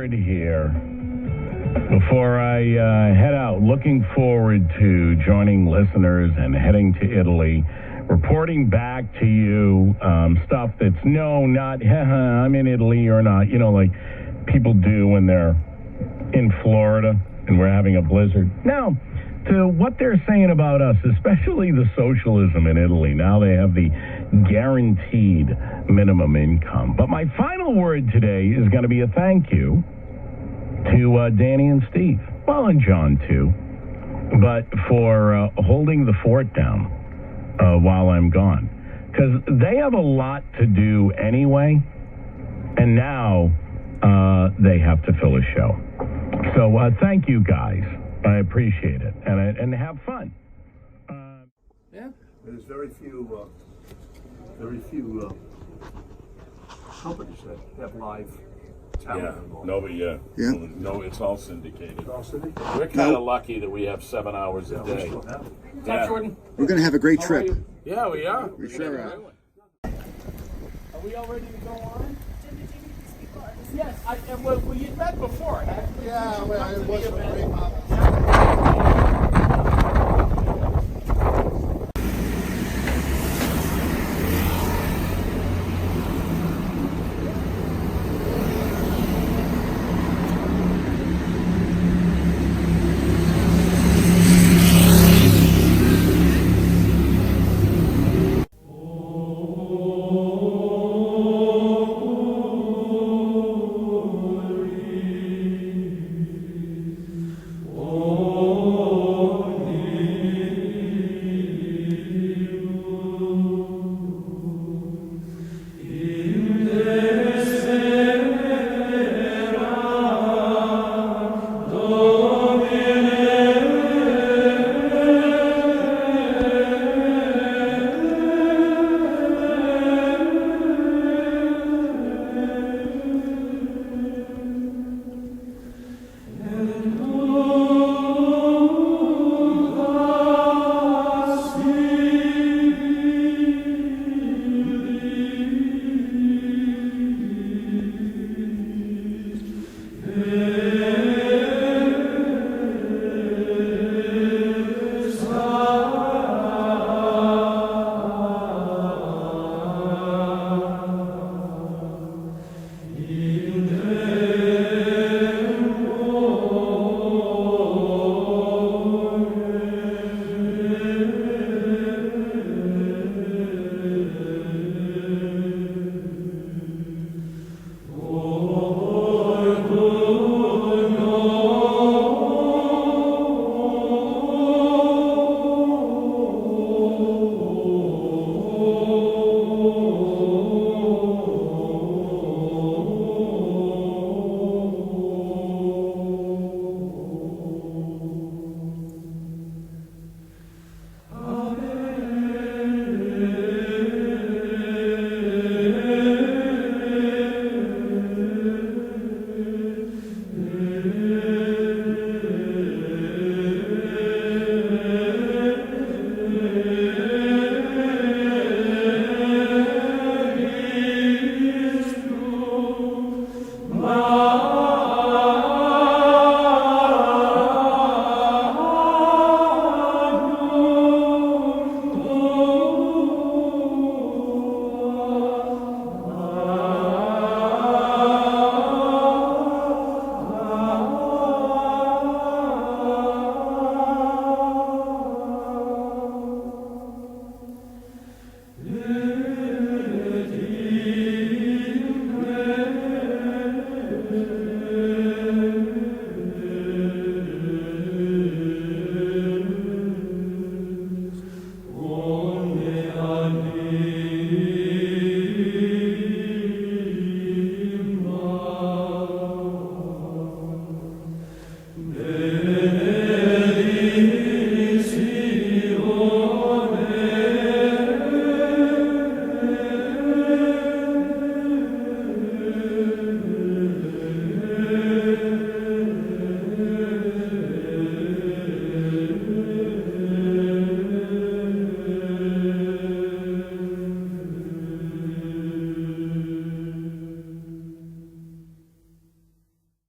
word here before I head out. Looking forward to joining listeners and heading to Italy, reporting back to you stuff that's not I'm in Italy or not, like people do when they're in Florida and we're having a blizzard. Now, to what they're saying about us, especially the socialism in Italy. Now they have the guaranteed minimum income. But my final word today is going to be a thank you to Danny and Steve. Well, and John, too. But for holding the fort down while I'm gone. Because they have a lot to do anyway. And now they have to fill a show. So thank you, guys. I appreciate it, and have fun. Yeah, there's very few companies that have live talent. Yeah. No, it's all syndicated. We're kind of lucky that we have 7 hours a day. Top Jordan. We're going to have a great trip. Yeah, we are. We sure are. Are we all ready to go on? Yes, we had met before. Actually. Yeah, well, it was very popular. Oh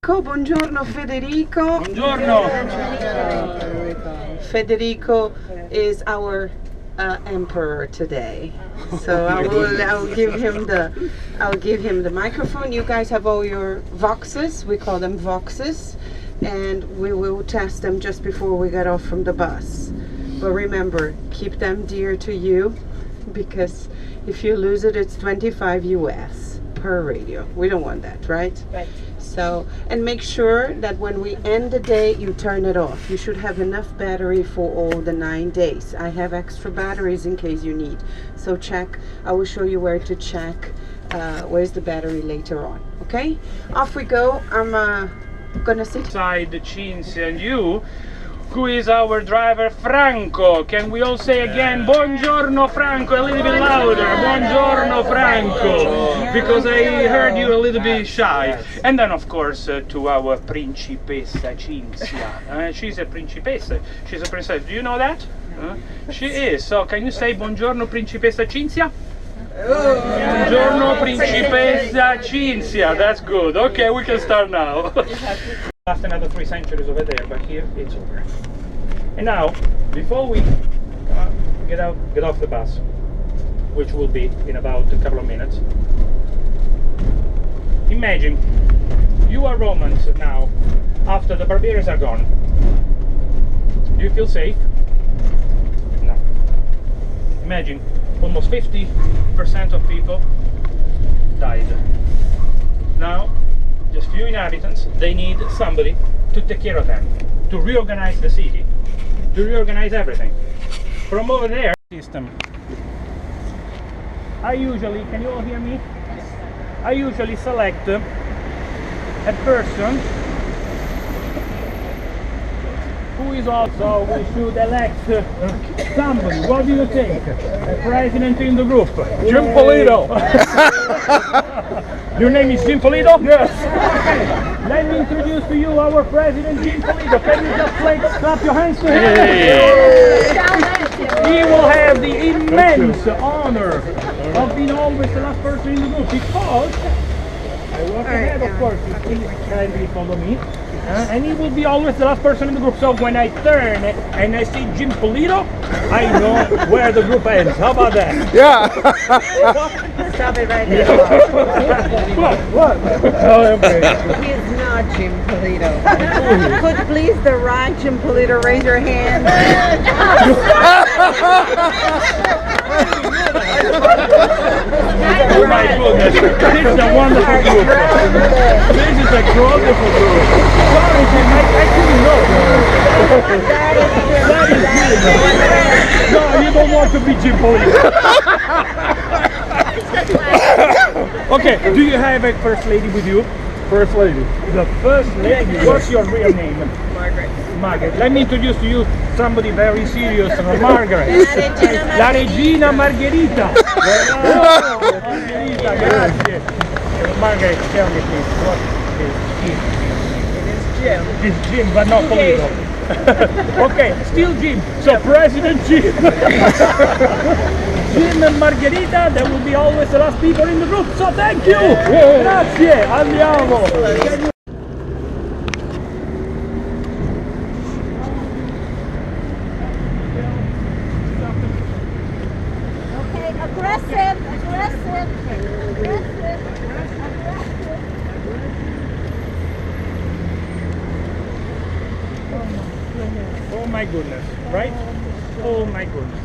Federico. Buongiorno, Federico. Buongiorno. Federico is our emperor today, so I'll give him the microphone. You guys have all your voxes. We call them voxes, and we will test them just before we get off from the bus. But remember, keep them dear to you, because if you lose it, it's 25 US per radio. We don't want that, right? Right. So, and make sure that when we end the day, you turn it off. You should have enough battery for all the 9 days. I have extra batteries in case you need. So check. I will show you where to check. Where's the battery later on? Okay? Off we go. I'm gonna sit. Side Cinzia and you, who is our driver Franco. Can we all say again, Buongiorno Franco, a little bit louder, Buongiorno Franco, because I heard you a little bit shy. And then of course to our Principessa Cinzia. She's a Principessa, she's a princess, do you know that? She is, so can you say Buongiorno Principessa Cinzia? Buongiorno Principessa Cinzia, that's good. Okay, we can start now. Last another 3 centuries over there, but here it's over. And now, before we get off the bus, which will be in about a couple of minutes, imagine you are Romans now, after the barbarians are gone. Do you feel safe? No. Imagine almost 50% of people died. Now, just few inhabitants, they need somebody to take care of them, to reorganize the city, to reorganize everything. From over there, system. I usually, can you all hear me? I usually select a person who is also, we should elect somebody. What do you think? A president in the group. Jim Polito. Your name is Jim Polito? Yes. Okay. Let me introduce to you our president, Jim Polito. Can you just clap your hands to him? He will have the immense honor of being always the last person in the group, because I walk ahead, of course. Please kindly follow me. And he will be always the last person in the group. So when I turn and I see Jim Polito, I know where the group ends. How about that? Yeah. Stop it right there. What? Oh, okay. He is not Jim Polito. Could please the right Jim Polito raise your hand? Oh my goodness, this is a wonderful group. This is a wonderful group. I couldn't know. That is Jim. No, you don't want to be Jim Polito. Okay, do you have a first lady with you? First lady. The first lady. What's your real name? Margaret. Margaret. Let me introduce to you somebody very serious, Margaret. La Regina Margherita. Oh, Margherita, grazie. Margaret, tell me please, what is Jim? It is Jim. It's Jim, but not Polito. Okay, still Jim. So President Jim. Jim and Margherita, they will be always the last people in the group. So thank you. Grazie. Andiamo. Aggressive. Oh my goodness, right? Oh my goodness.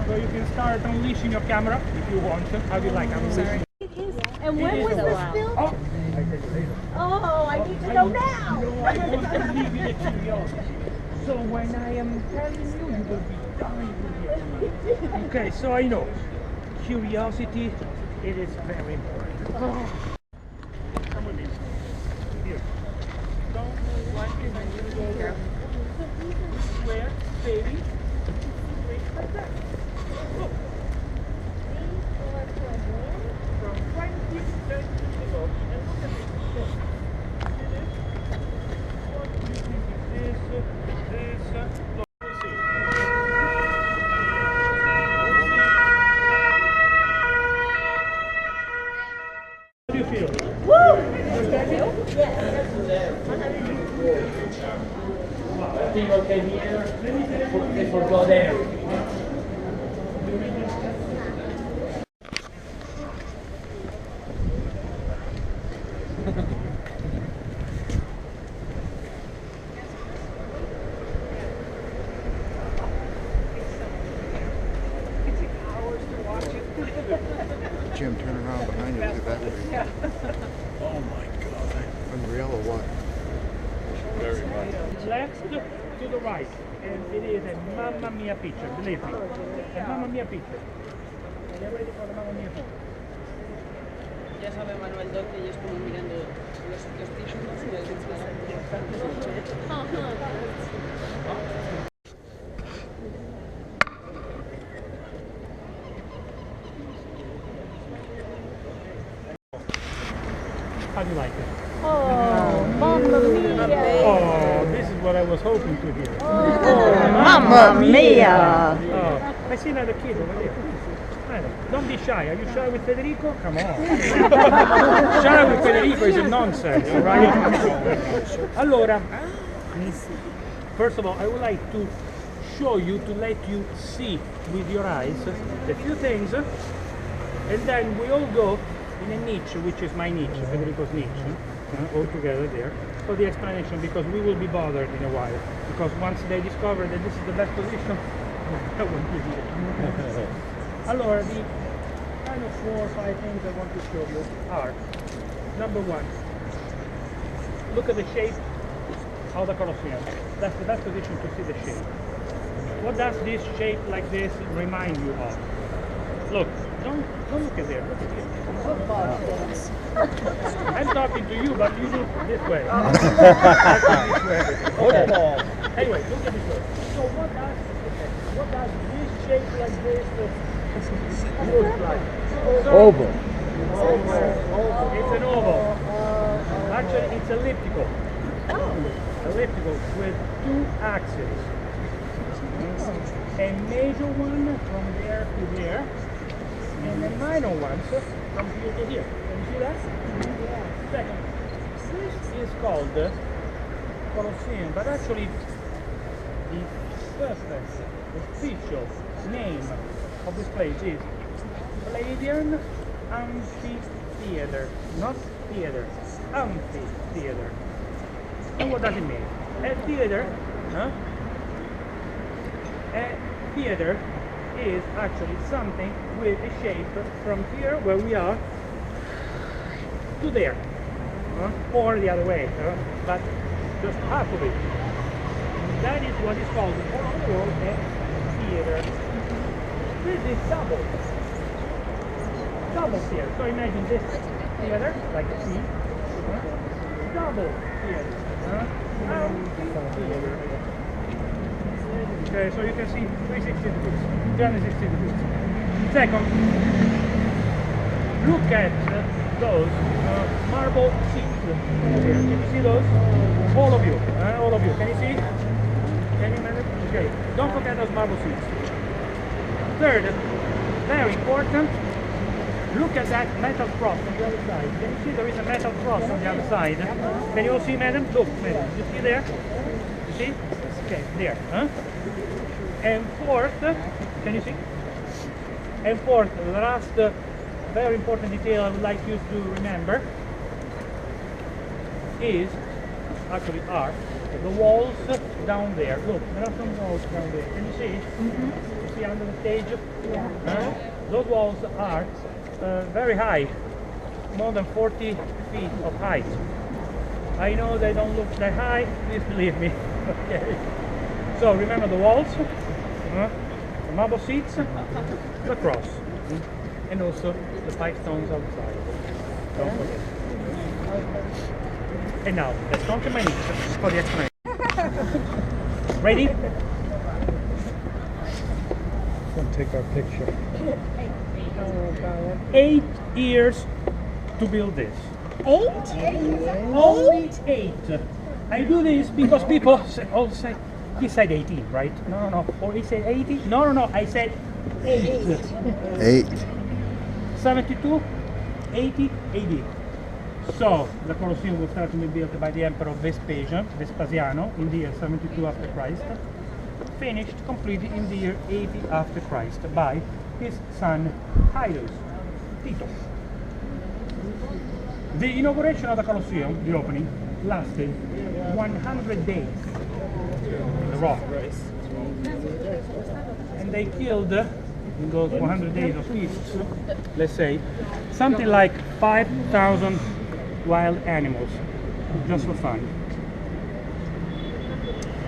So you can start unleashing your camera if you want. How do you like? I'm sorry. And when was this filmed? Oh, I can say that. Oh, I need to know now. I want to leave you the curiosity. So when I am telling you, you will be dying to hear. Okay, so I know. Curiosity, it is very important. Come with me. Here. Don't want to here. Where, baby? Wait, like that. Look. From 20 centuries ago. And look at this. See this? What do you think is this? Look, we'll see. How do you feel? Woo! Yes. People came here, they forgot there. Jim, turn around behind you. Look at that way. Oh my God. Unreal or what? Very much. Left to the right, and it is a Mamma Mia picture, believe me. A Mamma Mia picture. Are you ready for the Mamma Mia picture? Ya sabe Manuel Don que yo estuve mirando los títulos y el How do you like it? Oh, mamma mia. Oh, this is what I was hoping to hear. Oh, mamma mia. Oh, I see another kid over there. Don't be shy. Are you shy with Federico? Come on. Shy with Federico is a nonsense, right? Allora, first of all, I would like to show you, to let you see with your eyes a few things, and then we all go in a niche, which is my niche, Federico's niche, all together there, for the explanation, because we will be bothered in a while, because once they discover that this is the best position, I won't be here. Allora, the kind of 4 or 5 things I want to show you are, number one, look at the shape of the Colosseum. That's the best position to see the shape. What does this shape like this remind you of? Look, don't look at there, look at here. I'm talking to you, but you look this way. Okay. Anyway, look at this way. So what does this shape like this look like? Oval. It's an oval. Actually, it's elliptical. Elliptical with 2 axes. A major one from there to there, and the minor ones from here to here. Can you see that? Second, this is called the Colosseum, but actually the perfect official name of this place is Palladian Amphitheater, not theater, amphitheater. And what does it mean? A theater, a theater is actually something with a shape from here where we are to there, or the other way, but just half of it. That is what is called all over the world a theater. This is double theater. So imagine this theater, like a T, double theater, theater. Okay, so you can see 360 degrees, 360 degrees. Second, look at those marble seats. Can you see those? All of you. Can you see? Can you manage? Okay, don't forget those marble seats. Third, very important, look at that metal cross on the other side. Can you see there is a metal cross on the other side? Can you all see, madam? Look, madam. You see there? You see? Okay, there. And fourth, can you see? And fourth, the last very important detail I would like you to remember is, actually are, the walls down there. Look, there are some walls down there. Can you see? You see under the stage? Yeah. Those walls are very high, more than 40 feet of height. I know they don't look that high, please believe me. Okay. So remember the walls, the marble seats, the cross, and also the 5 stones outside. Don't forget. And now, let's come to my niece for the explanation. Ready? Let's take our picture. 8 years to build this. 8? Only 8. I do this because people all say, he said 18, right? No. Or he said 80? No. I said 8. 8. 72, 80, AD. So the Colosseum was started to be built by the Emperor Vespasiano in the year 72 after Christ, finished completely in the year 80 after Christ by his son Tito. The inauguration of the Colosseum, the opening, lasted 100 days in the rock. And they killed, in those 100 days of feasts, let's say, something like 5,000 wild animals, just for fun.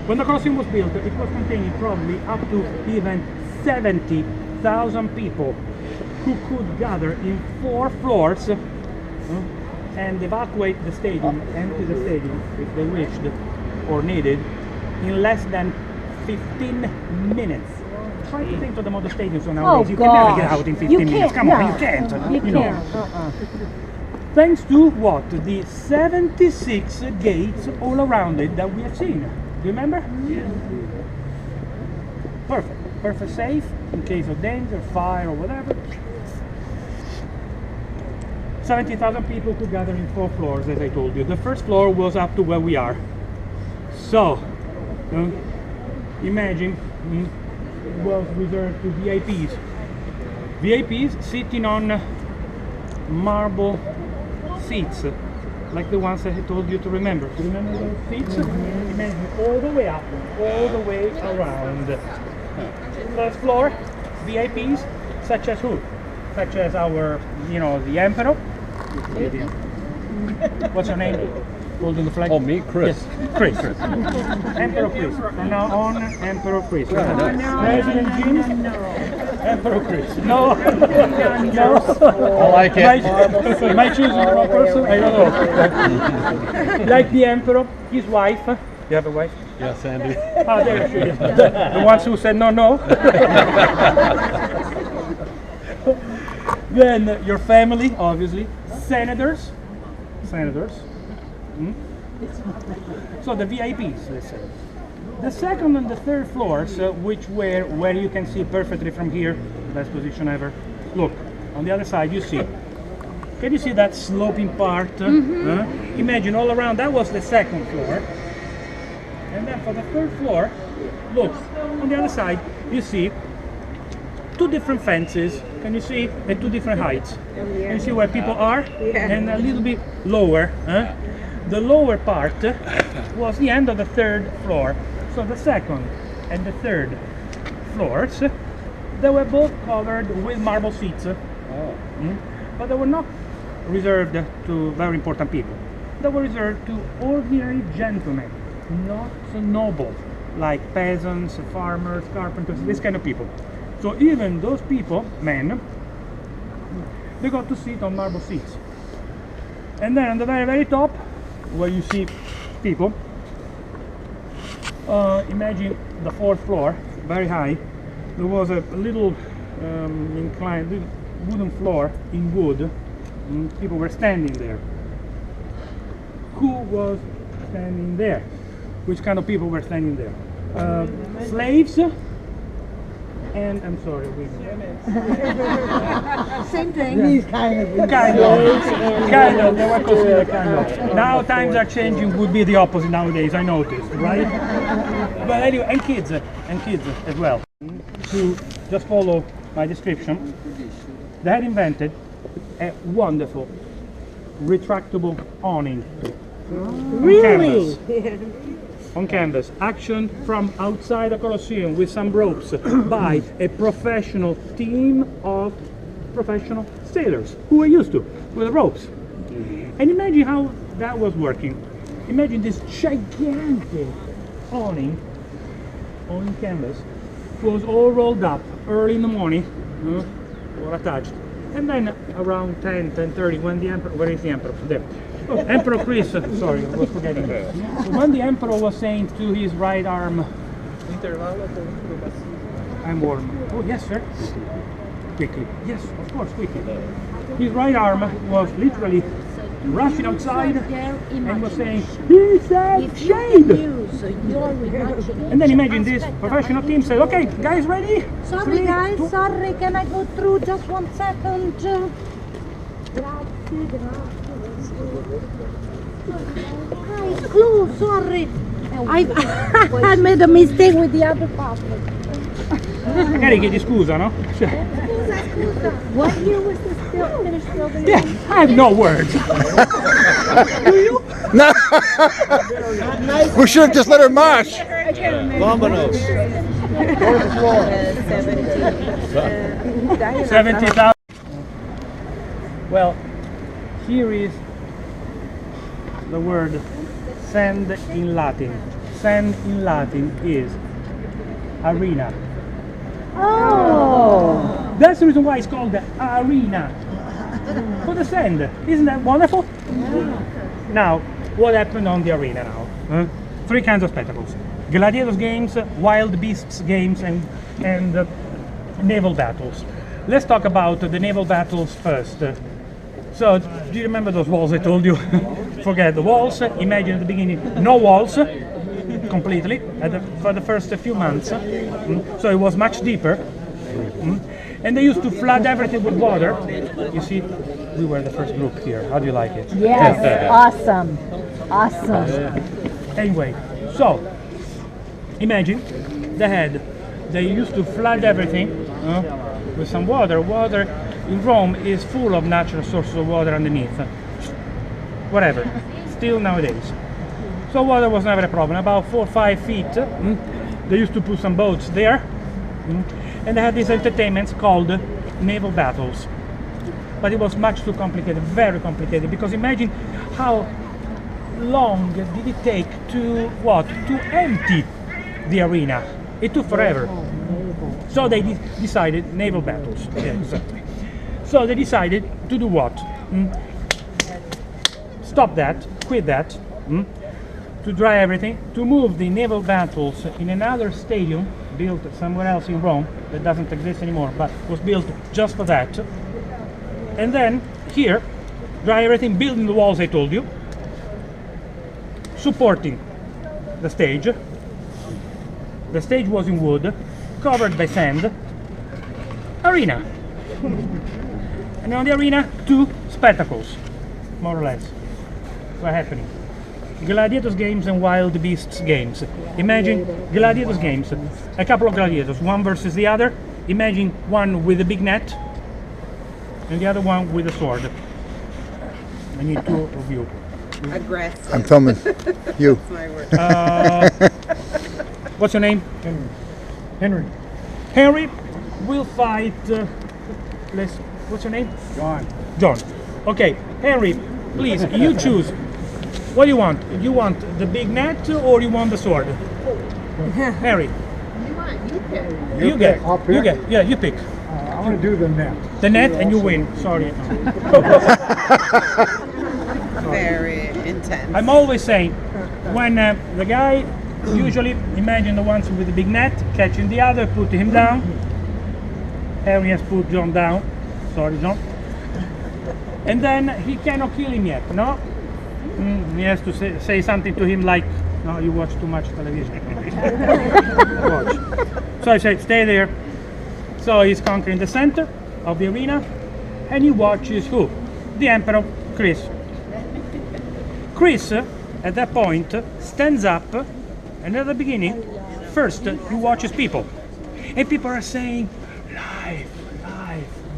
When the Colosseum was built, it was containing probably up to even 70,000 people who could gather in 4 floors and evacuate the stadium, empty the stadium if they wished or needed, in less than 15 minutes. Try to think of the model stadiums nowadays. You can never get out in 15 minutes. Come on, you can't. You know. Thanks to what? The 76 gates all around it that we have seen. Do you remember? Yes. Perfect safe in case of danger, fire or whatever. 70,000 people could gather in 4 floors, as I told you. The first floor was up to where we are. So, imagine it was reserved to VIPs. VIPs sitting on marble seats, like the ones I told you to remember. Do you remember those seats? Imagine all the way up, all the way around. First floor, VIPs, such as who? Such as our, the Emperor. What's your name? Holding the flag? Oh, me? Chris. Yes, Chris. Emperor Chris. From now on, Emperor Chris. President Jim? Emperor Chris. No. No. I like it. Am I choosing the wrong person? I don't know. Like the Emperor, his wife. You have a wife? Yes, Andy. Ah, there she is. The ones who said no. Then your family, obviously. Senators. So the VIPs, let's say. The second and the third floors, which were where you can see perfectly from here, best position ever. Look, on the other side you see. Can you see that sloping part? Imagine all around, that was the second floor. And then for the third floor, look, on the other side you see 2 different fences. Can you see? At 2 different heights. Can you see where people are? And a little bit lower. The lower part was the end of the 3rd floor. So the 2nd and the 3rd floors, they were both covered with marble seats. But they were not reserved to very important people. They were reserved to ordinary gentlemen, not so noble, like peasants, farmers, carpenters, this kind of people. So even those people, men, they got to sit on marble seats. And then on the very, very top, where you see people, imagine the 4th floor, very high. There was a little inclined wooden floor in wood. People were standing there. Who was standing there? Which kind of people were standing there? Slaves. And I'm sorry, women. Same thing. These kind of. Kind of. They were considered kind of. Now times are changing. Would be the opposite nowadays. I noticed, right? But anyway, and kids as well. To just follow my description, they had invented a wonderful retractable awning. Really? On canvas, action from outside the Colosseum with some ropes by a professional team of professional sailors who were used to with the ropes. And imagine how that was working. Imagine this gigantic awning on canvas was all rolled up early in the morning, or attached. And then around 10:30, when the Emperor, where is the Emperor? There. Oh, Emperor Chris, sorry, I was forgetting. So when the Emperor was saying to his right arm, I'm warm. Oh, yes, sir. Quickly. Yes, of course, quickly. His right arm was literally rushing outside and was saying, he said shade! And then imagine this professional team said, okay, guys, ready? Sorry, guys, sorry, can I go through just 1 second? Hi, clue, sorry. I made a mistake with the other password. Magari chiedi scusa, no? Scusa. What year was this finished building? Yeah, I have no words. Do you? No. We should have just let her march. Vamonos. 70,000. Well, here is the word sand in Latin. Sand in Latin is arena. Oh. That's the reason why it's called the arena. For the sand. Isn't that wonderful? Yeah. Now, what happened on the arena now? Three kinds of spectacles. Gladiators games, wild beasts games, and naval battles. Let's talk about the naval battles first. So, do you remember those walls I told you? Forget the walls. Imagine at the beginning, no walls, completely, for the first few months. So it was much deeper. And they used to flood everything with water. You see, we were the first group here. How do you like it? Yes, awesome. Awesome. Anyway, so, imagine they used to flood everything with some water. Water in Rome is full of natural sources of water underneath. Whatever, still nowadays. So water was never a problem. About 4 or 5 feet, they used to put some boats there, and they had these entertainments called naval battles. But it was much too complicated, very complicated, because imagine how long did it take to empty the arena. It took forever. So they decided naval battles. Yeah, exactly. So they decided to do what? Stop that, quit that, to dry everything, to move the naval battles in another stadium built somewhere else in Rome that doesn't exist anymore, but was built just for that. And then here, dry everything, building the walls I told you, supporting the stage. The stage was in wood, covered by sand. Arena. And on the arena, 2 spectacles, more or less, were happening. Gladiators games and wild beasts games. Imagine gladiators games, a couple of gladiators, one versus the other. Imagine one with a big net and the other one with a sword. I need 2 of you. Aggressive. I'm filming you. That's my word. What's your name? Henry. Henry will fight. What's your name? John. John. Okay, Henry, please, you choose. What do you want? You want the big net or you want the sword? Henry. You get. I'll pick. You get. Yeah, you pick. I'm going to do the net. The net and you win. Sorry. Very intense. I'm always saying, when the guy, usually imagine the ones with the big net, catching the other, put him down. Henry has put John down. Sorry, John. And then he cannot kill him yet, no? He has to say something to him like, no, you watch too much television. Watch. So I say, stay there. So he's conquering the center of the arena, and he watches who? The Emperor, Chris. Chris, at that point, stands up, and at the beginning, first he watches people. And people are saying, life,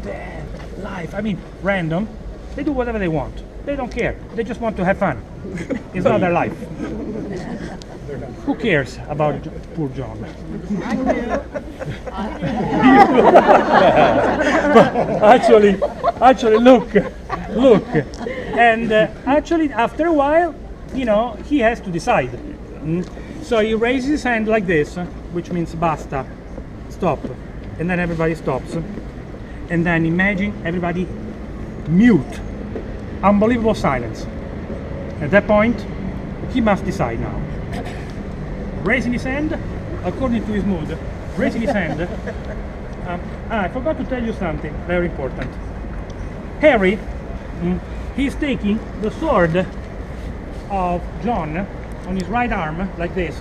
death, life. I mean, random. They do whatever they want. They don't care. They just want to have fun. It's not their life. Who cares about poor John? actually, look. And actually, after a while, he has to decide. So he raises his hand like this, which means basta, stop. And then everybody stops. And then imagine everybody mute. Unbelievable silence. At that point, he must decide now. Raising his hand, according to his mood, raising his hand. I forgot to tell you something very important. Harry, he's taking the sword of John on his right arm, like this,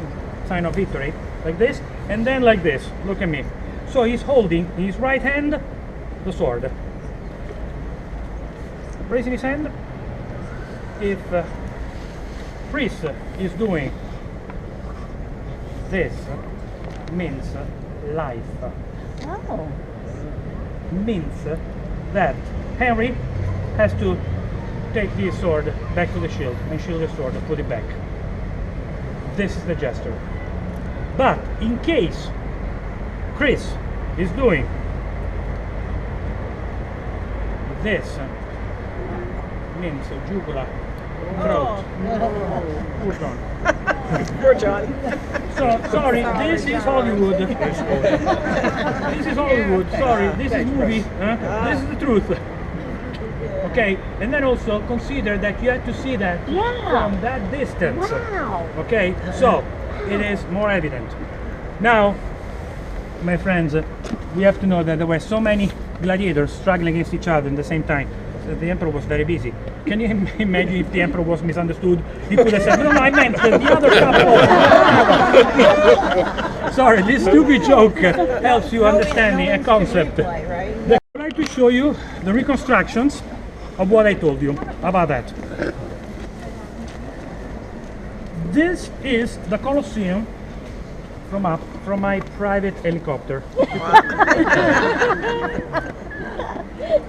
sign of victory, like this, and then like this. Look at me. So he's holding in his right hand the sword. Raising his hand. if Chris is doing this, means life. Oh. Means that Henry has to take his sword back to the shield and shield the sword and put it back. This is the gesture. But in case Chris is doing this, means jugular, throat. Push on. Poor John. So, sorry, this is Hollywood. This is Hollywood. Sorry, this is movie. This is the truth. Okay, and then also consider that you have to see that from that distance. Wow. Okay, so it is more evident. Now, my friends, we have to know that there were so many gladiators struggling against each other at the same time. So the emperor was very busy. Can you imagine if the emperor was misunderstood? He could have said, no, I meant the other couple. Sorry, this stupid joke helps you understanding a concept. I'd like to show you the reconstructions of what I told you about that. This is the Colosseum from my private helicopter.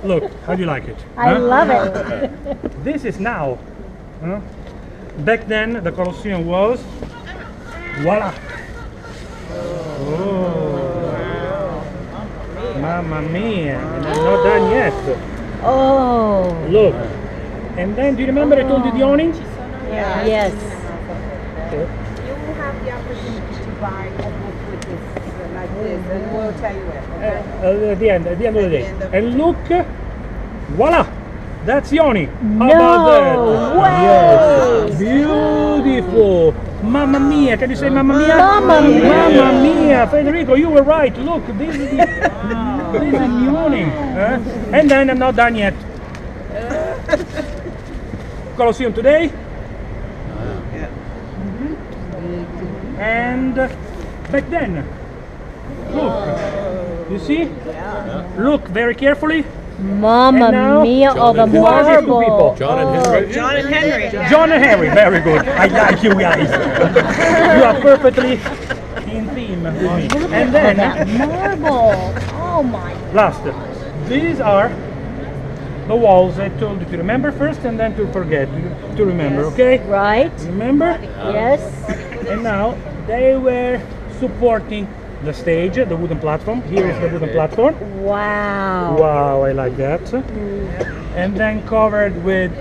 Look, how do you like it? I love it. This is now. Back then, the Colosseum was. Voila! Oh, mamma mia! And I'm not done yet. Oh. Look. And then, do you remember I told you the awning? Yes. You will have the opportunity to buy a book with this, like this, and we'll tell you where. At the end of the day. And look, voila! That's the awning. How No about that? way! Yes. Beautiful. Mamma mia! Can you say mamma mia? Mamma mia. Mamma mia! Federico, you were right. Look, this is the awning. And then I'm not done yet. Colosseum today. And back then. Look. You see? Look very carefully. Mamma mia, all the Who are these two marble. people? John and Henry. John and Henry. John and Harry, very good. I like you guys. You are perfectly in theme with me. And then, That marble. Oh my. last, these are the walls I told you to remember first and then to forget, to remember, okay? Right? Remember? Yes. And now, they were supporting the stage, the wooden platform. Here is the wooden platform. Wow. Wow, I like that. And then covered with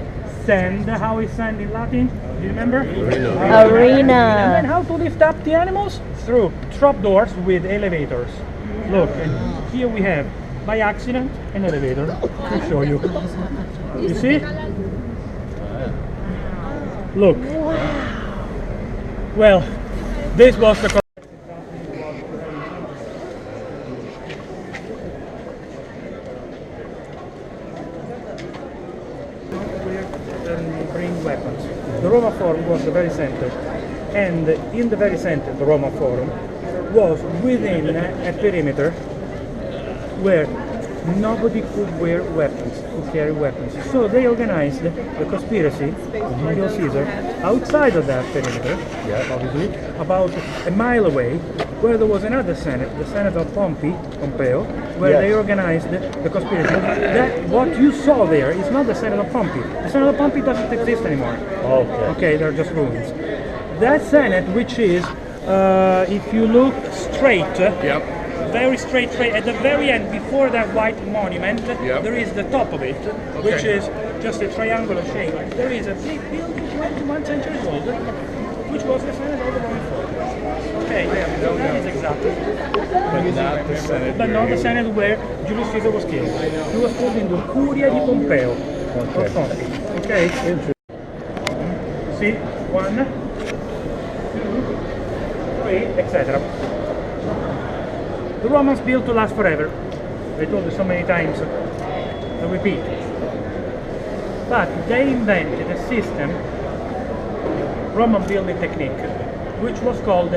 sand. How is sand in Latin? Do you remember? Arena. And then how to lift up the animals? Through trapdoors with elevators. Look, and here we have, by accident, an elevator. I'll show you. You see? Look. Well, this was the... bring weapons. The Roman Forum was the very center, and in the very center, the Roman Forum was within a perimeter where nobody could wear weapons, could carry weapons. So they organized the conspiracy to kill Caesar outside of that perimeter, obviously, about a mile away, where there was another senate, the Senate of Pompeo, where they organized the conspiracy. That what you saw there is not the Senate of Pompey. The Senate of Pompey doesn't exist anymore. Okay, they're just ruins. That Senate, which is, if you look straight, very straight, at the very end, before that white monument, there is the top of it, which is just a triangular shape. There is a big building, 21 centuries old, which was the Senate of the Roman Forum. Okay, that is exactly. But not the Senate where Julius Caesar was killed. He was killed in the Curia di Pompeo. Okay? See? 1, 2, 3, etc. The Romans built to last forever. I told you so many times. I repeat. But they invented a system, Roman building technique, which was called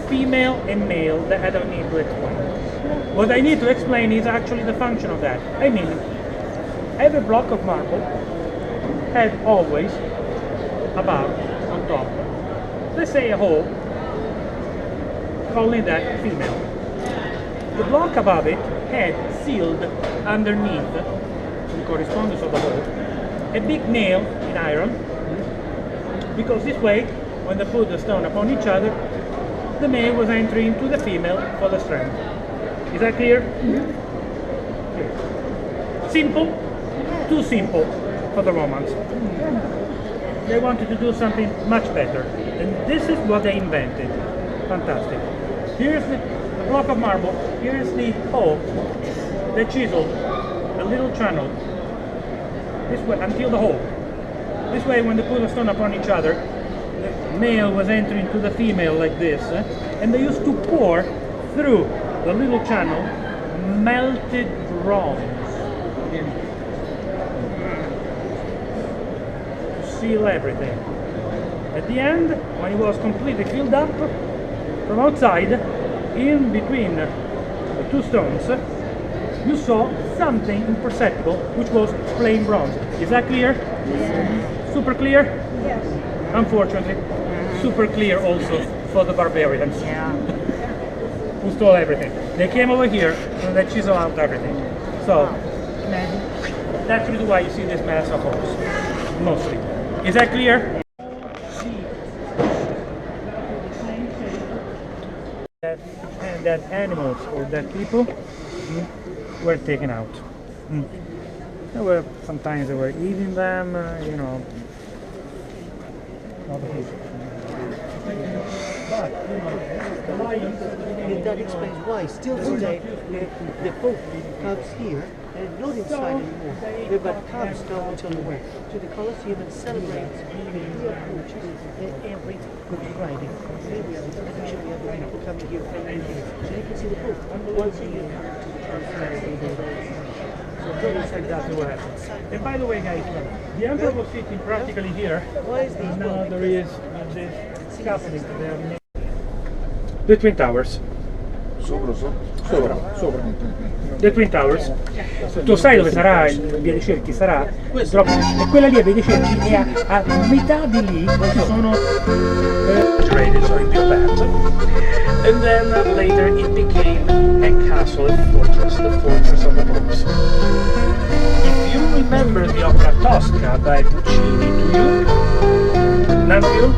female and male, that I don't need to explain. What I need to explain is actually the function of that. I mean, every block of marble had always above, on top. Let's say a hole, calling that female. The block above it had sealed underneath, the correspondence of the hole, a big nail in iron, because this way, when they put the stone upon each other, the male was entering into the female for the strength. Is that clear? Clear. Simple, too simple for the Romans. They wanted to do something much better, and this is what they invented. Fantastic. Here's the block of marble, here's the hole, they chiseled a little channel this way until the hole. This way, when they put a stone upon each other, the male was entering to the female like this, and they used to pour through the little channel melted bronze to seal everything. At the end, when it was completely filled up, from outside, in between the two stones, you saw something imperceptible, which was plain bronze. Is that clear? Yes. Super clear? Yes. Unfortunately, super clear also for the barbarians. Yeah. Who stole everything. They came over here and they chiseled out everything. So, that's the reason why you see this mass of holes, mostly. Is that clear? And that animals or that people were taken out. There were sometimes they were eating them, you know. Not the fish. But you know, the lions. That explains why still today the boat comes here and not inside anymore. But comes down to the Colosseum and celebrates the approaches every Good Friday. Usually other people coming here from India. So you can see the boat once a year to the So that's exactly what happened. And by the way, guys, the emperor was sitting practically here. Why is this? Now there is this scaffolding there. The Twin Towers. Sopra. The Twin Towers. Tu sai dove sarà il via dei cerchi? Sarà proprio, e quella lì è via dei cerchi e a metà di lì ci sono so in Pawtucket. And then later it became a castle, a fortress, the fortress of the popes. If you remember the opera Tosca by Puccini, do you? None of you?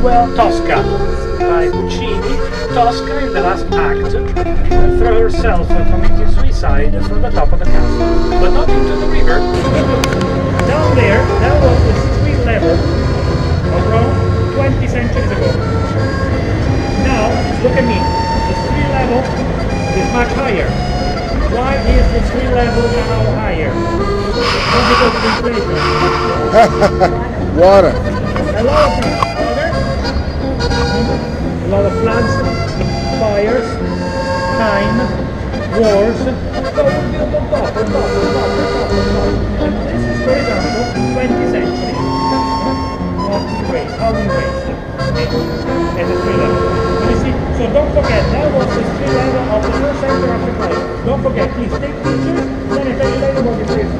Well, Tosca by Puccini. Tosca, in the last act, threw herself committing suicide from the top of the castle, but not into the river. Down there, that was the street level of Rome 20 centuries ago. Now, look at me. The street level is much higher. Why is the street level now higher? Not because of inflation. Water. A lot of things. Water. A lot of floods, fires, time, wars. So we build on top. And this is, for example, 20th century. How we waste at the street level. You see, so don't forget, that was the street level of the whole center of the place. Don't forget, please take pictures, then I tell you later what it is.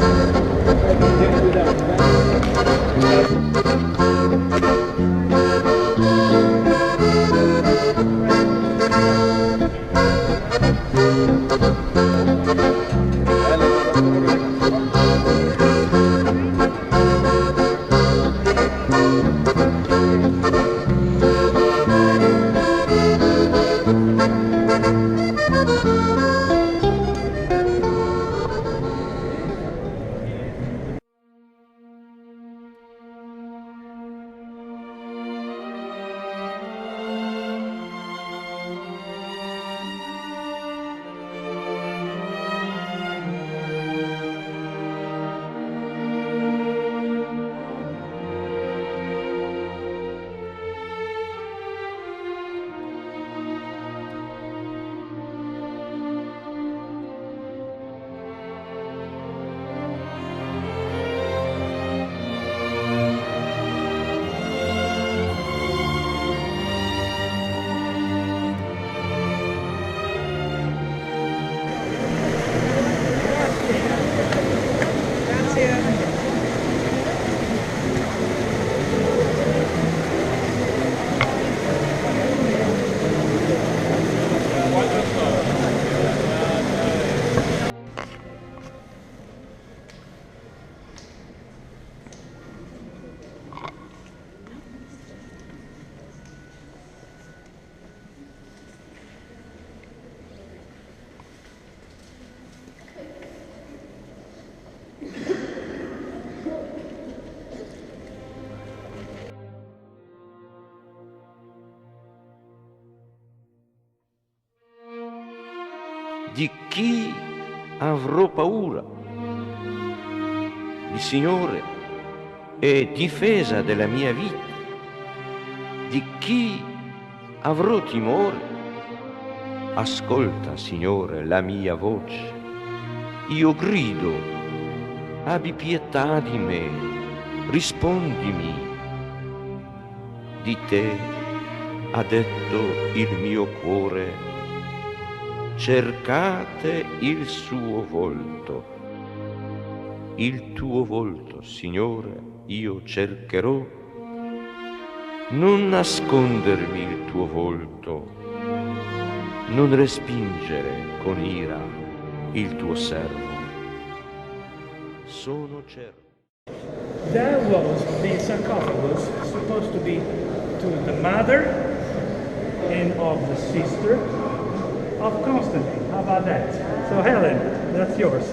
Di chi avrò paura? Il Signore è difesa della mia vita. Di chi avrò timore? Ascolta, Signore, la mia voce. Io grido, abbi pietà di me, rispondimi. Di te ha detto il mio cuore, cercate il suo volto. Il tuo volto, Signore, io cercherò. Non nascondermi il tuo volto, non respingere con ira il tuo servo. Sono certo. That was the sarcophagus supposed to be to the mother and of the sister of Constantine. How about that? So Helen, that's yours.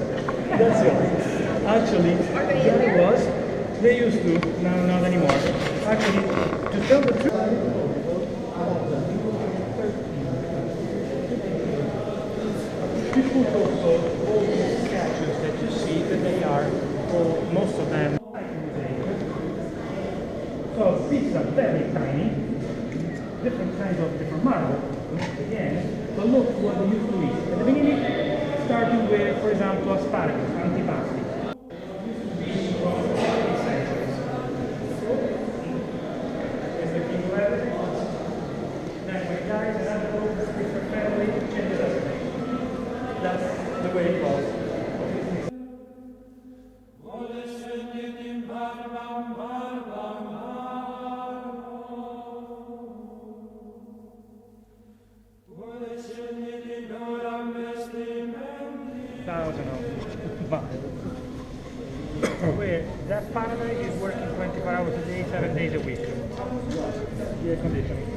That's yours. Actually, that was, they used to, now not anymore. Actually, to tell the truth, you put also all these statues that you see, that they are, all, most of them. So these are very tiny, different kinds of different marble, again, but look what they used to eat. At the beginning, starting with, for example, asparagus, antipasti. Then when it dies, another different family changes everything. That's the way it was. Where that paradise is working 24 hours a day, 7 days a week. Air conditioning.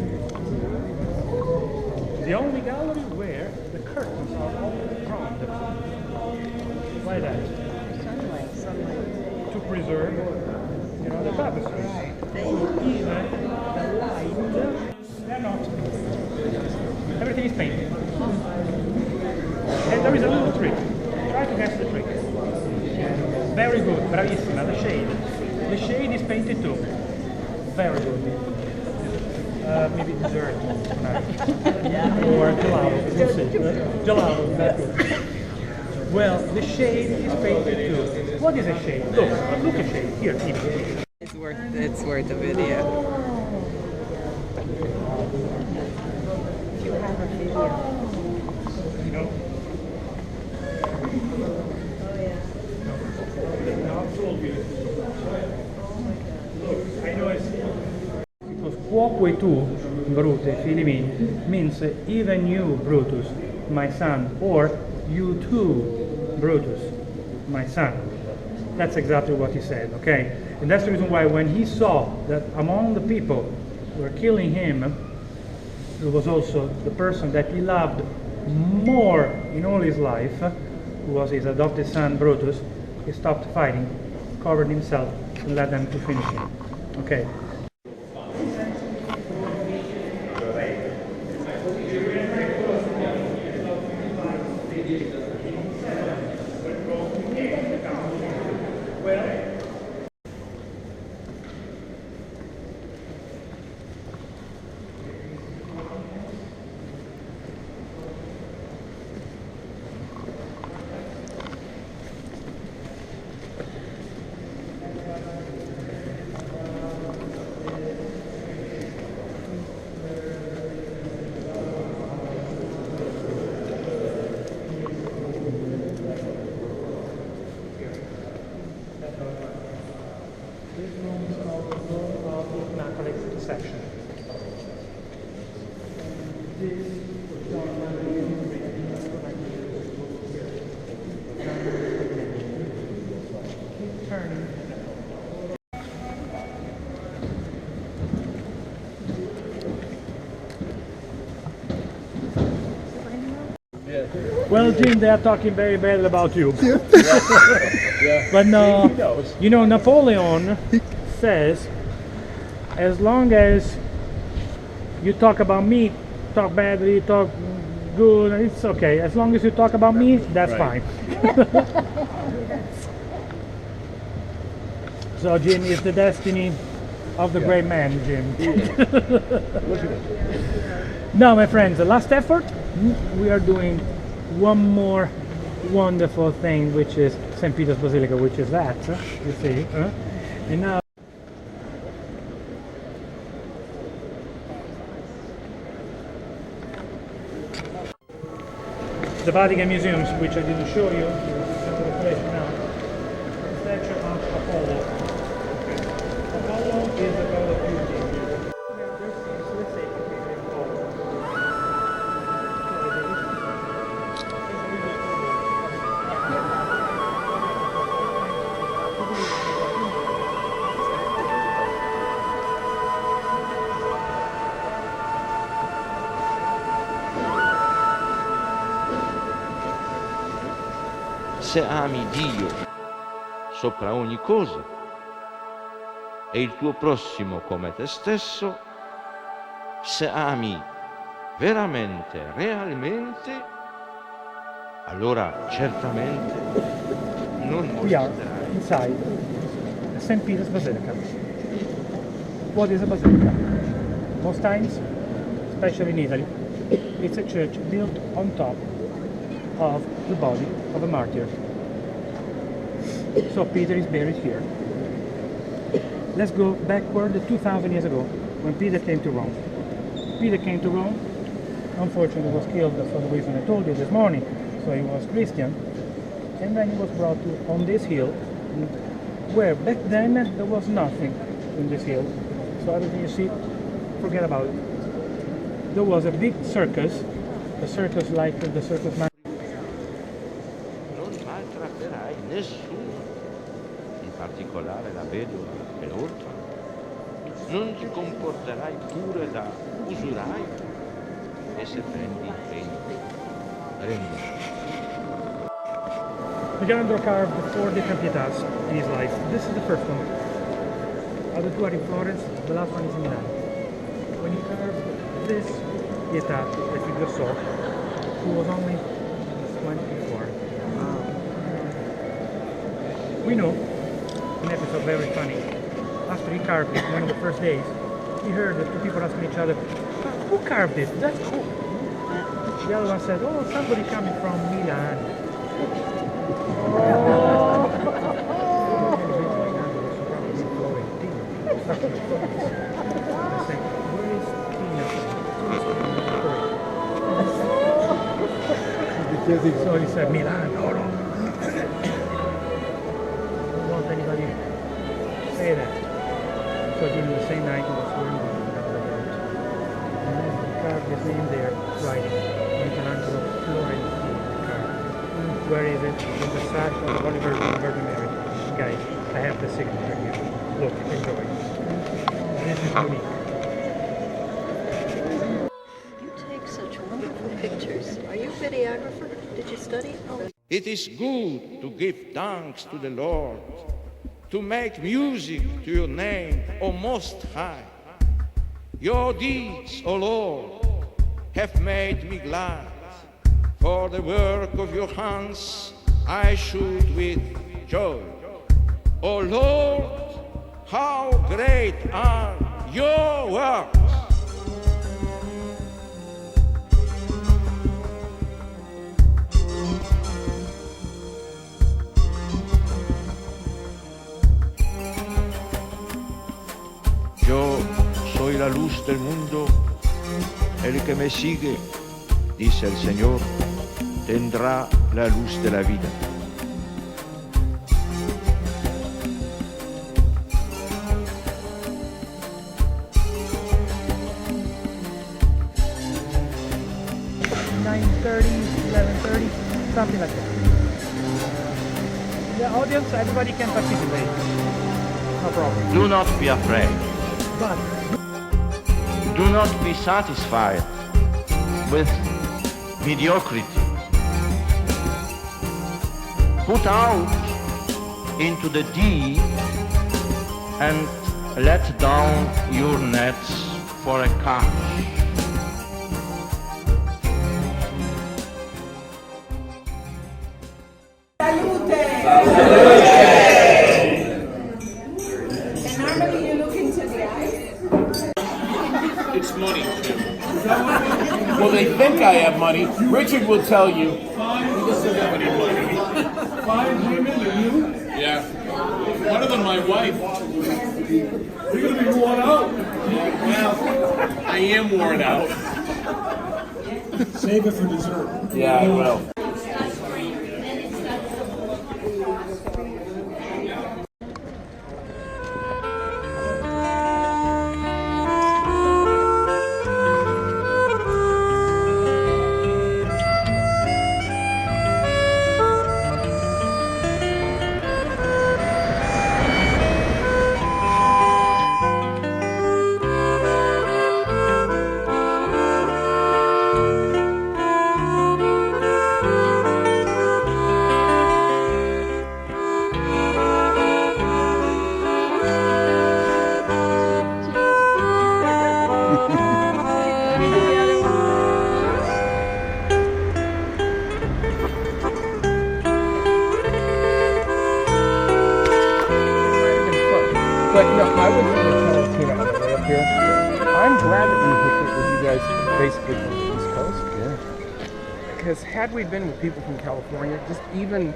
The only gallery where the curtains are all drawn. Why that? Sunlight. To preserve, the tapestries. Even the light, they're not. Everything is painted. And there is a little trick. Try to guess the trick. Very good, bravissima, the shade. The shade is painted too. Very good. Maybe dessert tonight. Or gelato, we'll see. Gelato, that's good. Well, the shade is painted too. What is a shade? Look at shade. Here, even. It's worth the video. You have a video. Because quoque tu, Brute, fili mi, means even you, Brutus, my son, or you too, Brutus, my son. That's exactly what he said, okay? And that's the reason why when he saw that among the people who were killing him, it was also the person that he loved more in all his life, who was his adopted son, Brutus. He stopped fighting, covered himself, and let them to finish him. Okay. Section. Turning. Well, Jim, they are talking very bad about you. Yeah. But no, Napoleon says, as long as you talk about me, talk badly, talk good. It's okay. As long as you talk about me, that's fine. So, Jim, is the destiny of the great man, Jim. Now, my friends, the last effort, we are doing one more wonderful thing, which is St. Peter's Basilica, which is that, you see. And now, the Vatican Museums, which I didn't show you, under the place now. The statue of Apollo. Apollo is the god of beauty. Se ami Dio sopra ogni cosa e il tuo prossimo come te stesso, se ami veramente, realmente, allora certamente non We are morirai. inside St. Peter's Basilica. What is a basilica? Most times, especially in Italy, it's a church built on top of the body of a martyr. So Peter is buried here. Let's go backward 2,000 years ago when Peter came to Rome. Peter came to Rome, unfortunately was killed for the reason I told you this morning, so he was Christian, and then he was brought to on this hill, where back then there was nothing in this hill. So everything you see, forget about it. There was a big circus, a circus like the circus man. Non maltratterai nessuno, in particolare la vedova e l'orfano. Non ti comporterai pure da usuraio e se prendi impegni, rendi. Leandro carved 4 different pietas in his life. This is the first one. Other 2 are in Florence, the last one is in Milan. When he carved this pietà that you just saw, he was only 24. We know, an episode very funny. After he carved it, one of the first days, he heard the 2 people asking each other, who carved it? That's cool. The other one said, oh, somebody coming from Milan. So he said, Milan, no. Don't want anybody to say that. So during the same night, he was swearing by and then he carved his name there, writing, Michelangelo Florence-Venice. Where is it? In the sash of the Holy Virgin Mary. Guys, I have the signature here. Look, enjoy. This is unique. You take such wonderful pictures. Are you a videographer? Did you study? Oh. It is good to give thanks to the Lord, to make music to your name, O Most High. Your deeds, O Lord, have made me glad. For the work of your hands I should with joy. O Lord, how great are your works! Yo soy la luz del mundo, el que me sigue, dice el Señor, tendrá la luz de la vida. Something like that. The audience, everybody can participate. No problem. Do not be afraid. But do not be satisfied with mediocrity. Put out into the deep and let down your nets for a catch. Salute! And normally you look into the eyes. It's money, Jim. Well, they think I have money. Richard will tell you he doesn't have any money. 5 women and you? Yeah. One of them, my wife. You're going to be worn out. Well, I am worn out. Save it for dessert. Yeah, I will. But no, I was going to tell Tina on the way up here. I'm glad that we hooked up with you guys basically from the East Coast. Yeah. Because had we been with people from California, just even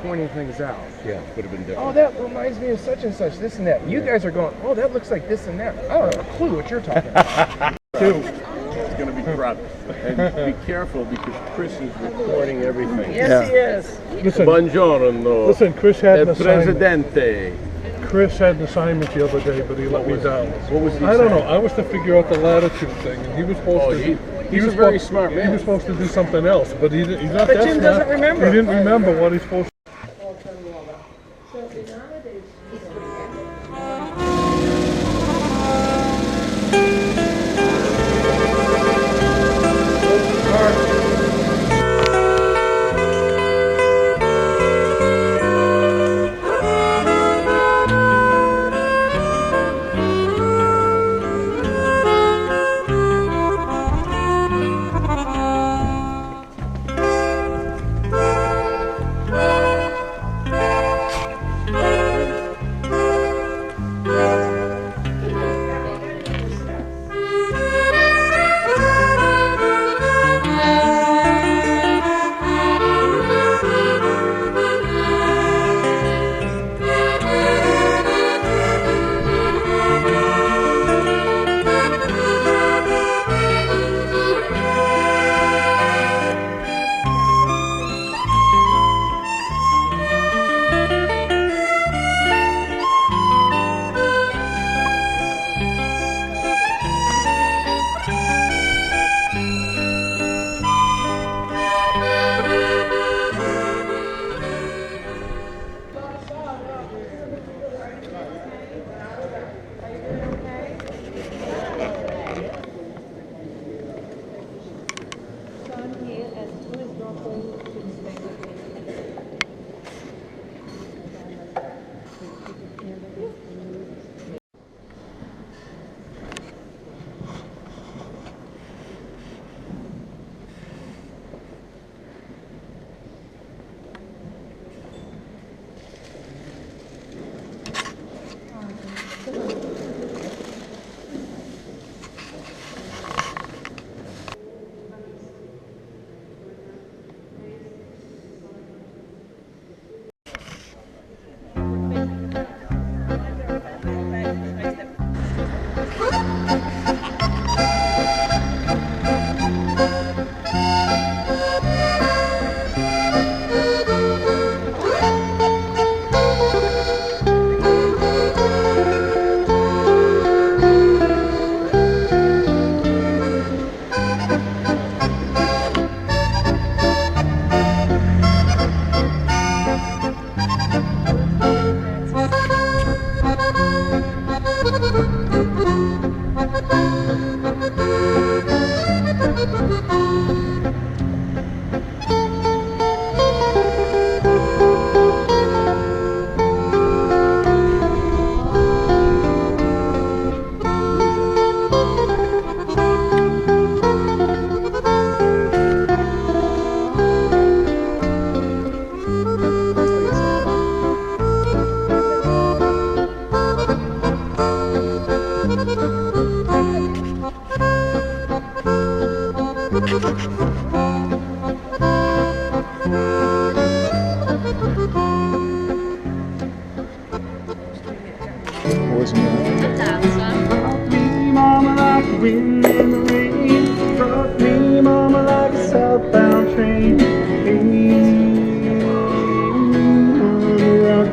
pointing things out. Yeah, would have been different. Oh, that reminds me of such and such, this and that. You guys are going, oh, that looks like this and that. I don't have a clue what you're talking about. It's going to be corrupt. And be careful because Chris is recording everything. Yes, he is. Listen, buongiorno. Listen, Chris had an assignment. Presidente. Chris had an assignment the other day, but he let me down. What was he I don't saying? know. I was to figure out the latitude thing, and he was supposed to. He's a very smart man. He was supposed to do something else, but he's not But that Jim smart. doesn't remember. He didn't remember what he's supposed to. Thank you.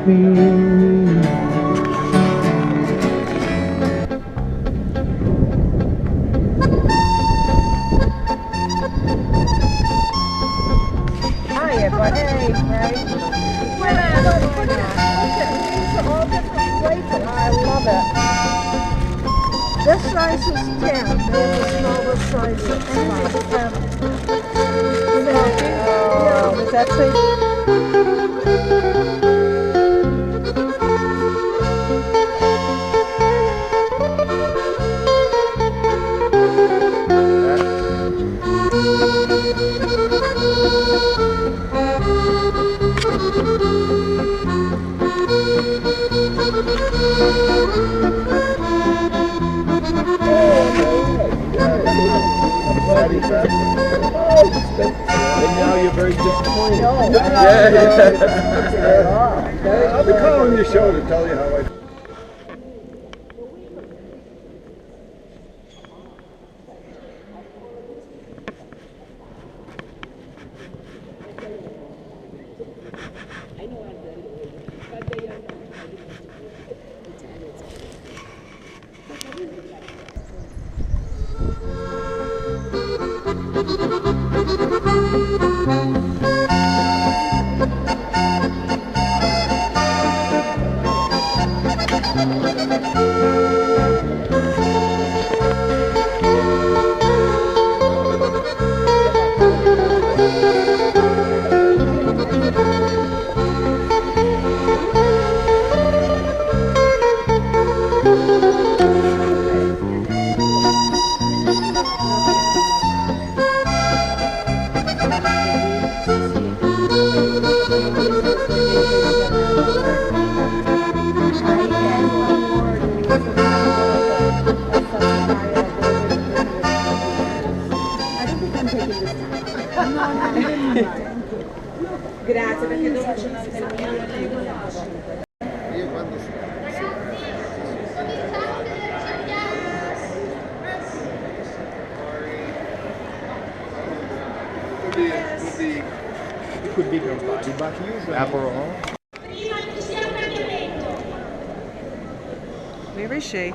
me. Hiya, but hey, right? Whatever, look at these are all different flavors. I love it. This size is 10. They have the smaller size of 5. Yeah, does that say? And now you're very disappointed. I'll be calling your show to tell you how I. Grazie, perché dopo ce la terminiamo lei con Io quando Could be your body back use Aperol. Where is she?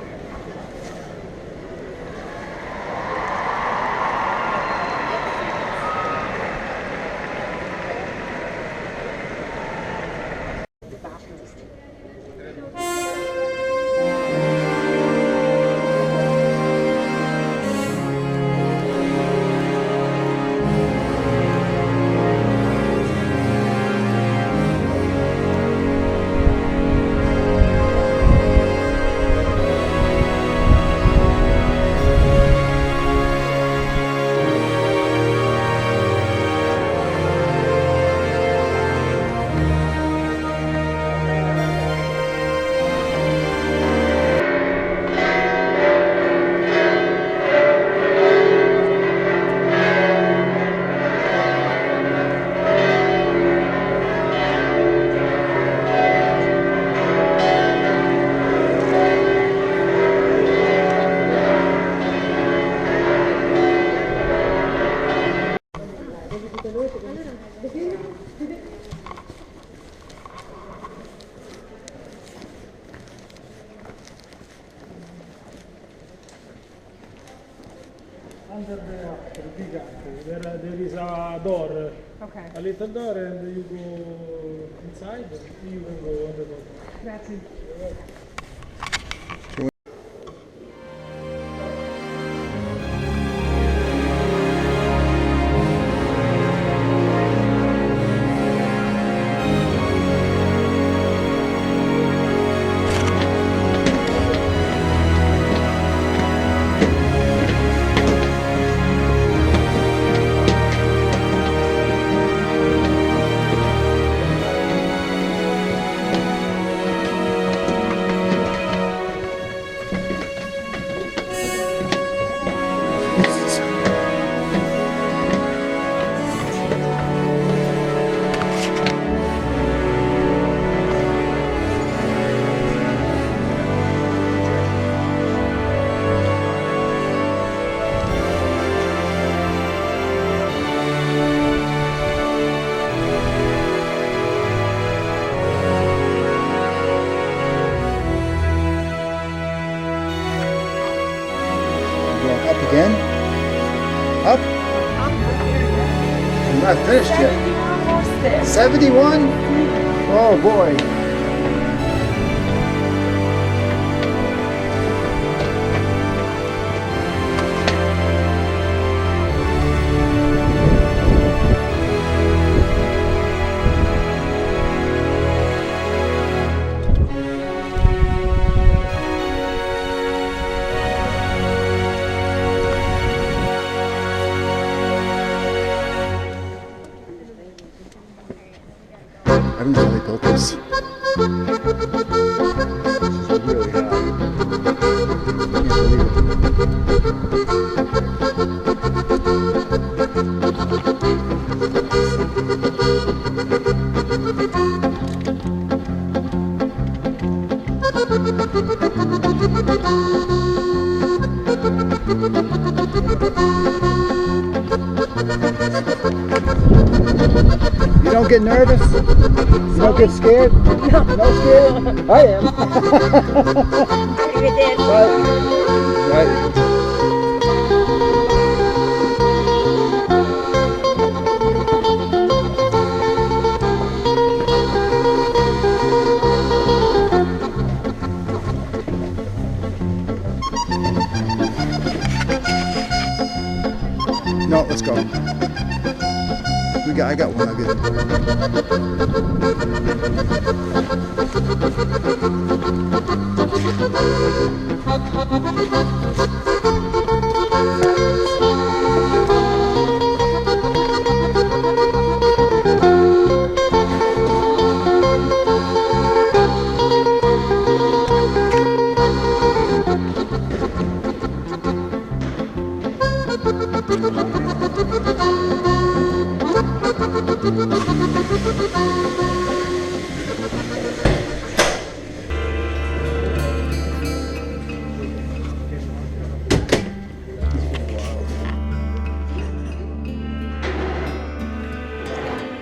Under the big apple, there is a door. Okay. A little door, and you go inside. You can go on the door. Grazie. finished yet. 71? Oh boy. I haven't really built this. This is really high. Can't You don't get nervous? You don't get scared? No. No scared? I am. Right. No, let's go. I got one. I'll get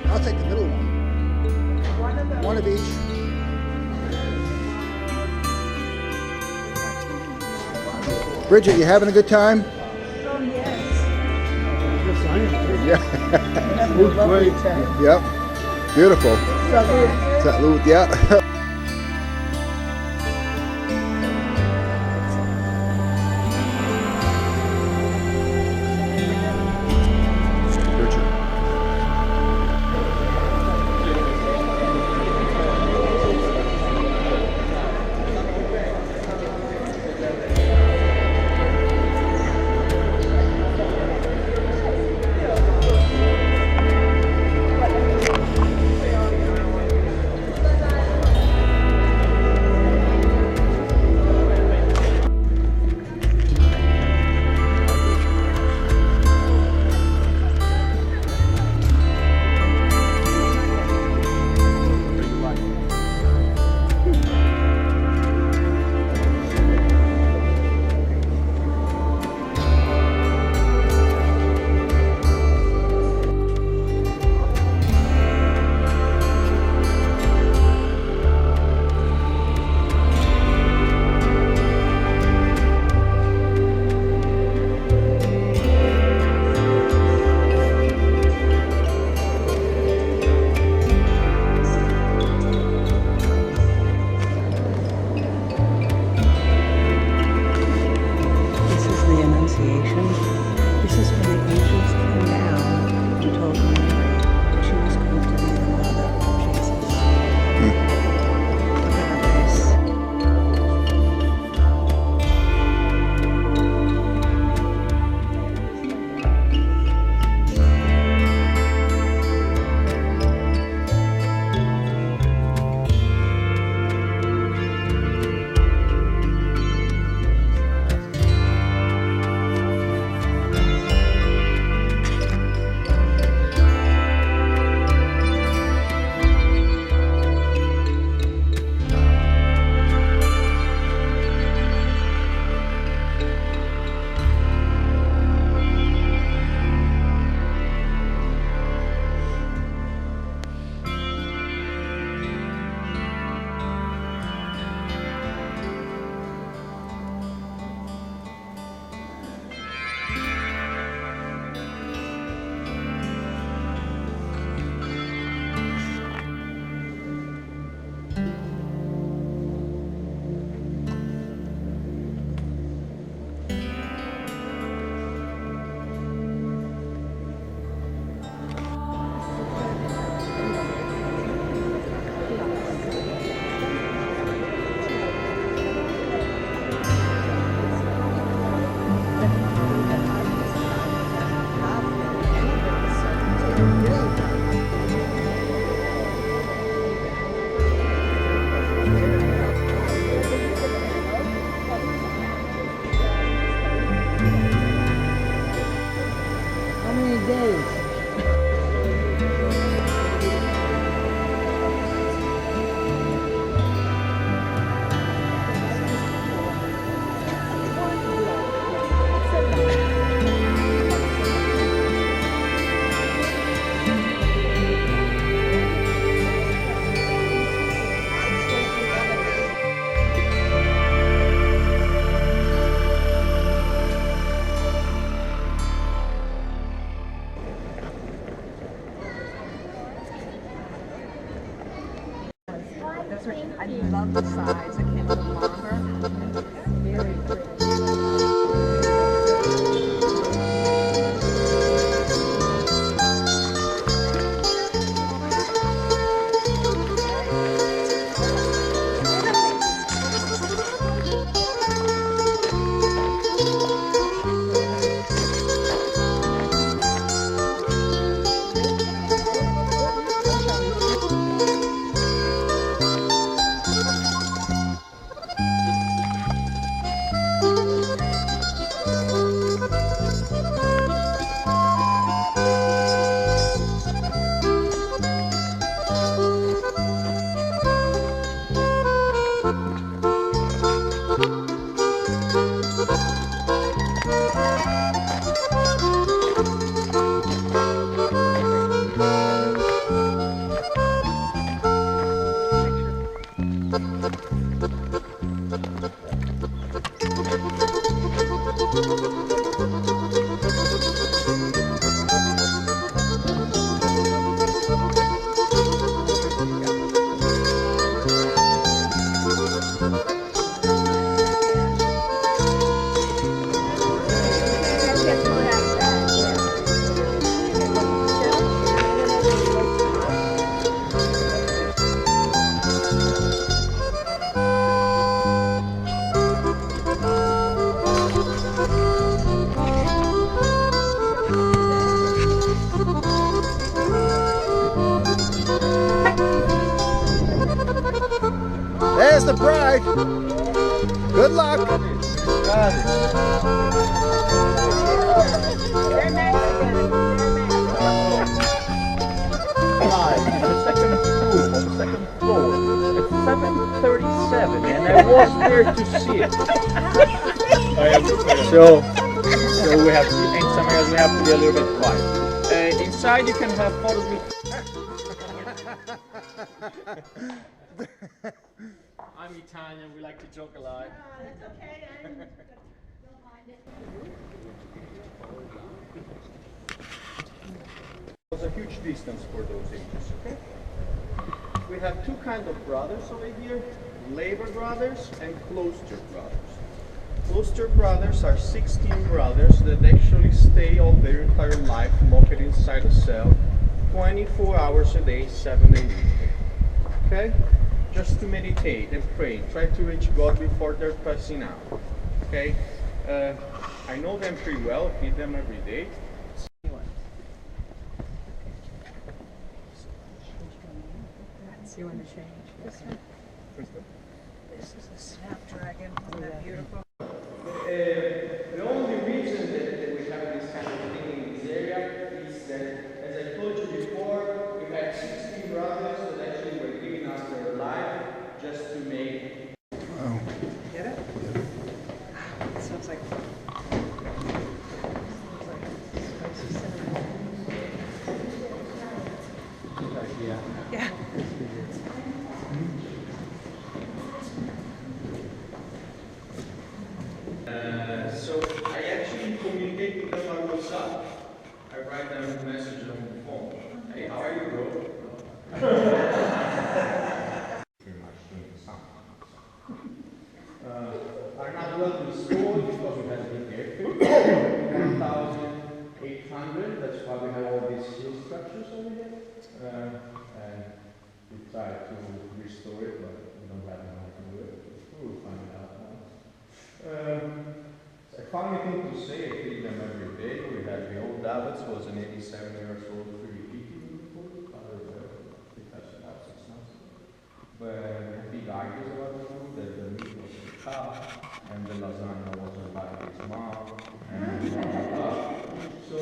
I'll take the middle one. One of each. Bridget, you having a good time? Oh, yes. Yeah. Yep. Beautiful. Salud. Yeah. are, I love the size. I can't go longer. Very pretty. There's the bride. Good luck. The second room on the second floor at 7:37, and I was there to see it. So we have to, in some areas we have to be a little bit quiet. Inside you can have photos with. I'm Italian, we like to joke a lot. That's okay. I don't mind it. It was a huge distance for those ages, okay? We have two kinds of brothers over here, labor brothers and cloister brothers. Cloister brothers are 16 brothers that actually stay all their entire life locked inside a cell, 24 hours a day, 7 days a week. Okay? Just to meditate and pray, try to reach God before they're passing out. Okay? I know them pretty well, feed them every day. You want to change this one? This is a snapdragon. Isn't that beautiful? The only reason that we have this kind of thing in this area is that, as I told you before, we had 16 brothers that actually were giving us their life just to make. Oh. Get it? It sounds like. Yeah. Yeah. So I actually communicate with them on WhatsApp. I write them a message on the phone. Hey, how are you, bro? Are not well restored because we had big earthquake. 1,800. That's why we have all these steel structures over here. And we try to restore it, but we don't have enough to do it. We'll find it out now. A funny thing to say, I feed them every day. We had the old Davids was an 87-year-old free father passed about 6 months. But big argues about the food, that the meat was the cow, and the lasagna wasn't like his mom, and so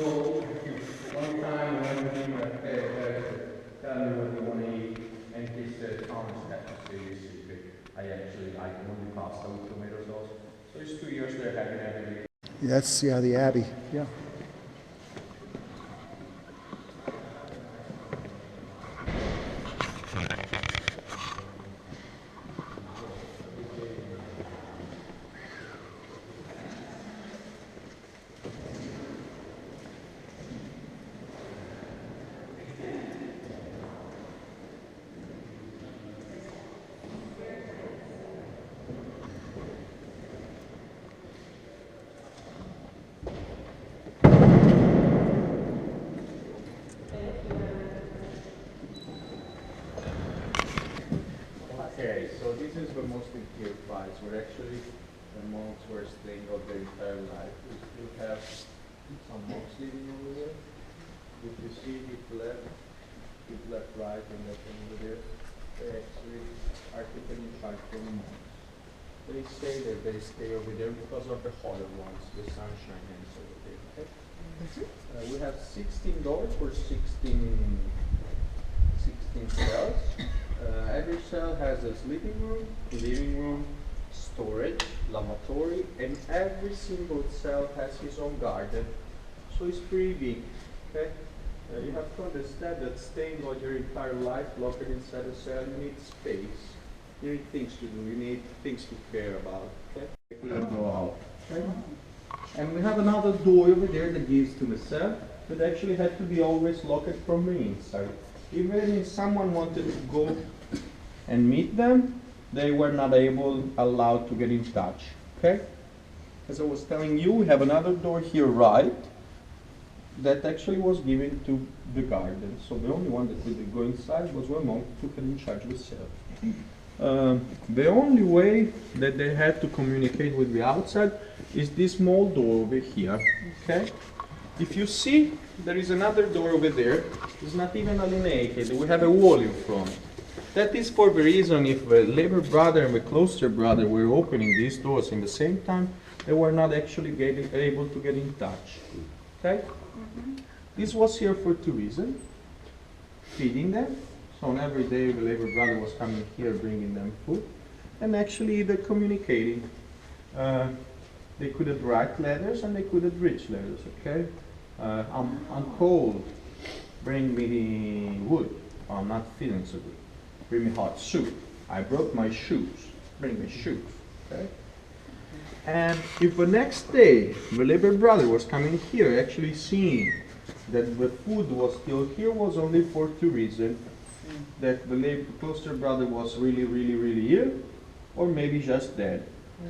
one time when he tell me what they want to eat, and he said, Thomas had to say this secret. I can only pasta with tomato sauce. So it's 2 years they're having every day. That's, yeah, the Abbey. Yeah. Okay, so this is the mostly here price, where actually the monks were staying all their entire life. We still have some monks living over there. If you see it left, right, and left over there, they actually are taken in charge from the monks. They say that they stay over there because of the hotter ones, the sunshine ends over there. Okay? We have $16 for 16 cells. Every cell has a sleeping room, living room, storage, lavatory, and every single cell has his own garden. So it's pretty big. Okay? You have to understand that staying all your entire life locked inside a cell, you need space. You need things to do. You need things to care about. Okay? Go out. Okay? And we have another door over there that gives to the cell, that actually had to be always locked from the inside. Even if someone wanted to go and meet them, they were not allowed to get in touch. Okay? As I was telling you, we have another door here, right? That actually was given to the garden. So the only one that could go inside was one monk who took in charge of the cell. The only way that they had to communicate with the outside is this small door over here. Okay? If you see, there is another door over there. It's not even illuminated. We have a wall in front. That is for the reason if the labor brother and the cloister brother were opening these doors in the same time, they were not actually able to get in touch. Okay? This was here for two reasons. Feeding them. So on every day the labor brother was coming here bringing them food. And actually they're communicating. They couldn't write letters and they couldn't reach letters, okay? I'm cold, bring me the wood. I'm not feeling so good. Bring me hot soup. I broke my shoes. Bring me shoes, okay? And if the next day the labor brother was coming here, actually seeing that the food was still here, was only for two reasons. That the cloister brother was really ill, or maybe just dead.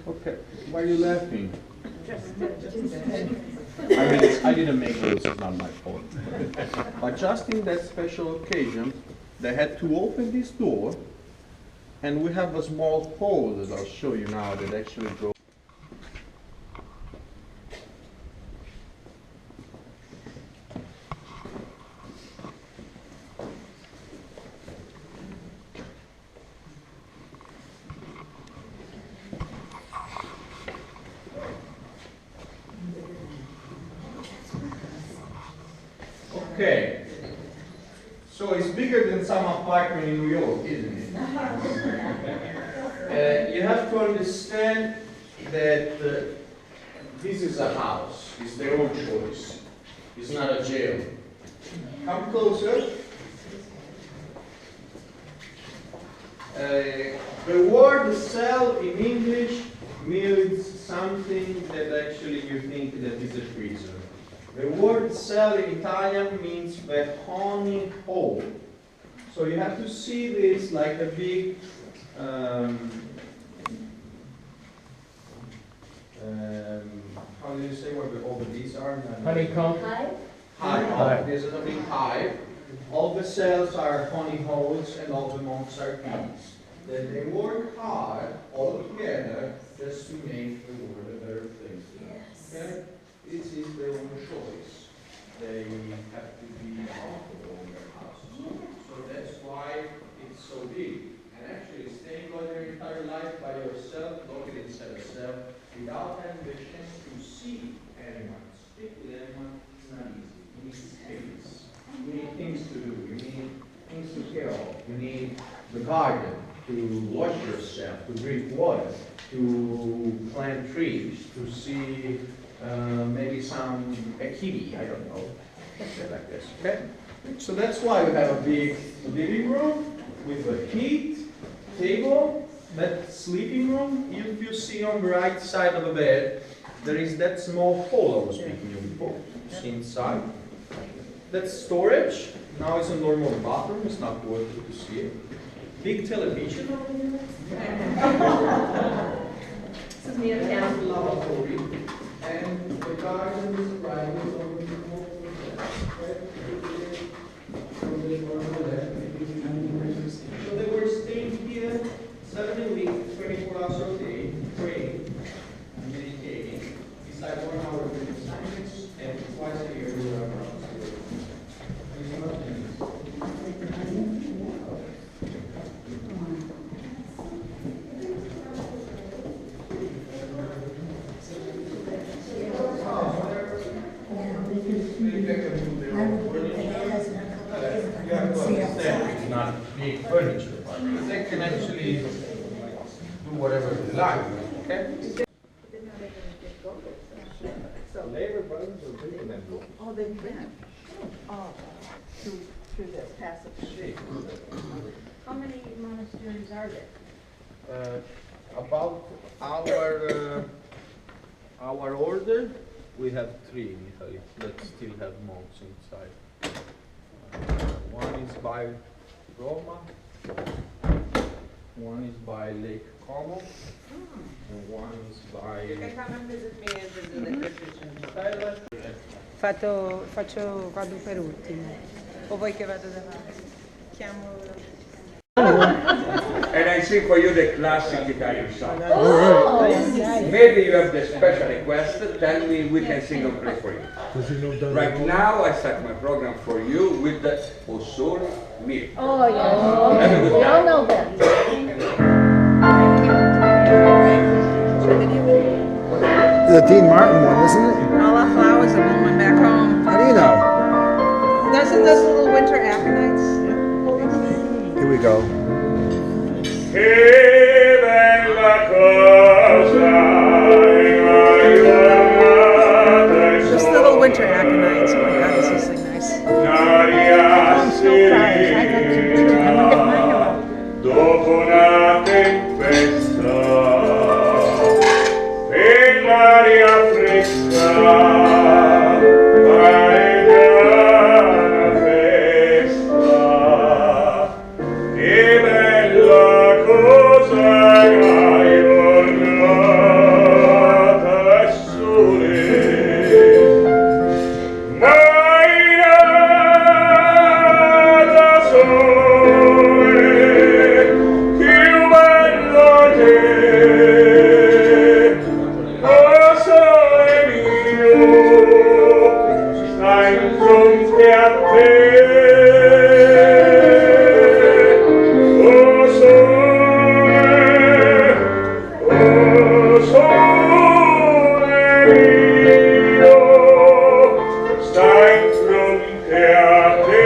Okay, why are you laughing? I didn't make those, it's not my fault. But just in that special occasion, they had to open this door, and we have a small hole that I'll show you now that actually goes. Okay, so it's bigger than some apartment in New York, isn't it? You have to understand that this is a house. It's their own choice. It's not a jail. Come closer. The word cell in English means something that actually you think that is a prison. The word cell in Italian means the honey hole. So you have to see this like a big how do you say what all the bees are? Honeycomb. Hive. This is a big hive. All the cells are honey holes and all the monks are bees. Then they work hard all together just to make the world a better place. Okay? This is their own choice. They have to be comfortable in their houses. So that's why it's so big. And actually staying all your entire life by yourself, locked inside a cell, without having the chance to see anyone, speak with anyone, it's not easy. You need space. You need things to do. You need things to care of. You need the garden to wash yourself, to drink water, to plant trees, to see maybe a kitty, I don't know, like this, okay? So that's why we have a big living room with a heat, table, that sleeping room. If you see on the right side of the bed, there is that small hole I was speaking of before. You see inside. That's storage. Now it's a normal bathroom, it's not worth it to see it. Big television over here. This is me in town. Lavatory. And the garden is right over the so they were staying here furniture department. They can actually do whatever they like, okay? Labor Brothers are bigger than Gold. Oh, they've been. Oh, through this passage. How many monasteries are there? About our order, we have 3 in Italy that still have monks inside. One is by Roma, one is by Lake Como, and one is by... You can come and visit me and visit the Christian. Vado per ultimo. O vuoi che vado davanti? Chiamo... And I sing for you the classic Italian song. Oh, nice. Maybe you have the special request, tell me, we can sing and play for you. Right now I start my program for you with the O Sole Mio. Oh, yeah. We all know that. The Dean Martin one, isn't it? All our flowers are blooming back home. How do you know? Doesn't those little winter aconites? Here we go. Just little winter aconites. Oh my God, this is so nice. Dopo una tempesta e l'aria fresca una festa e bella cosa hai ornata al sole mai nata sole più bello che oh sole mio sta in fronte a te oh sole mio sta in fronte a te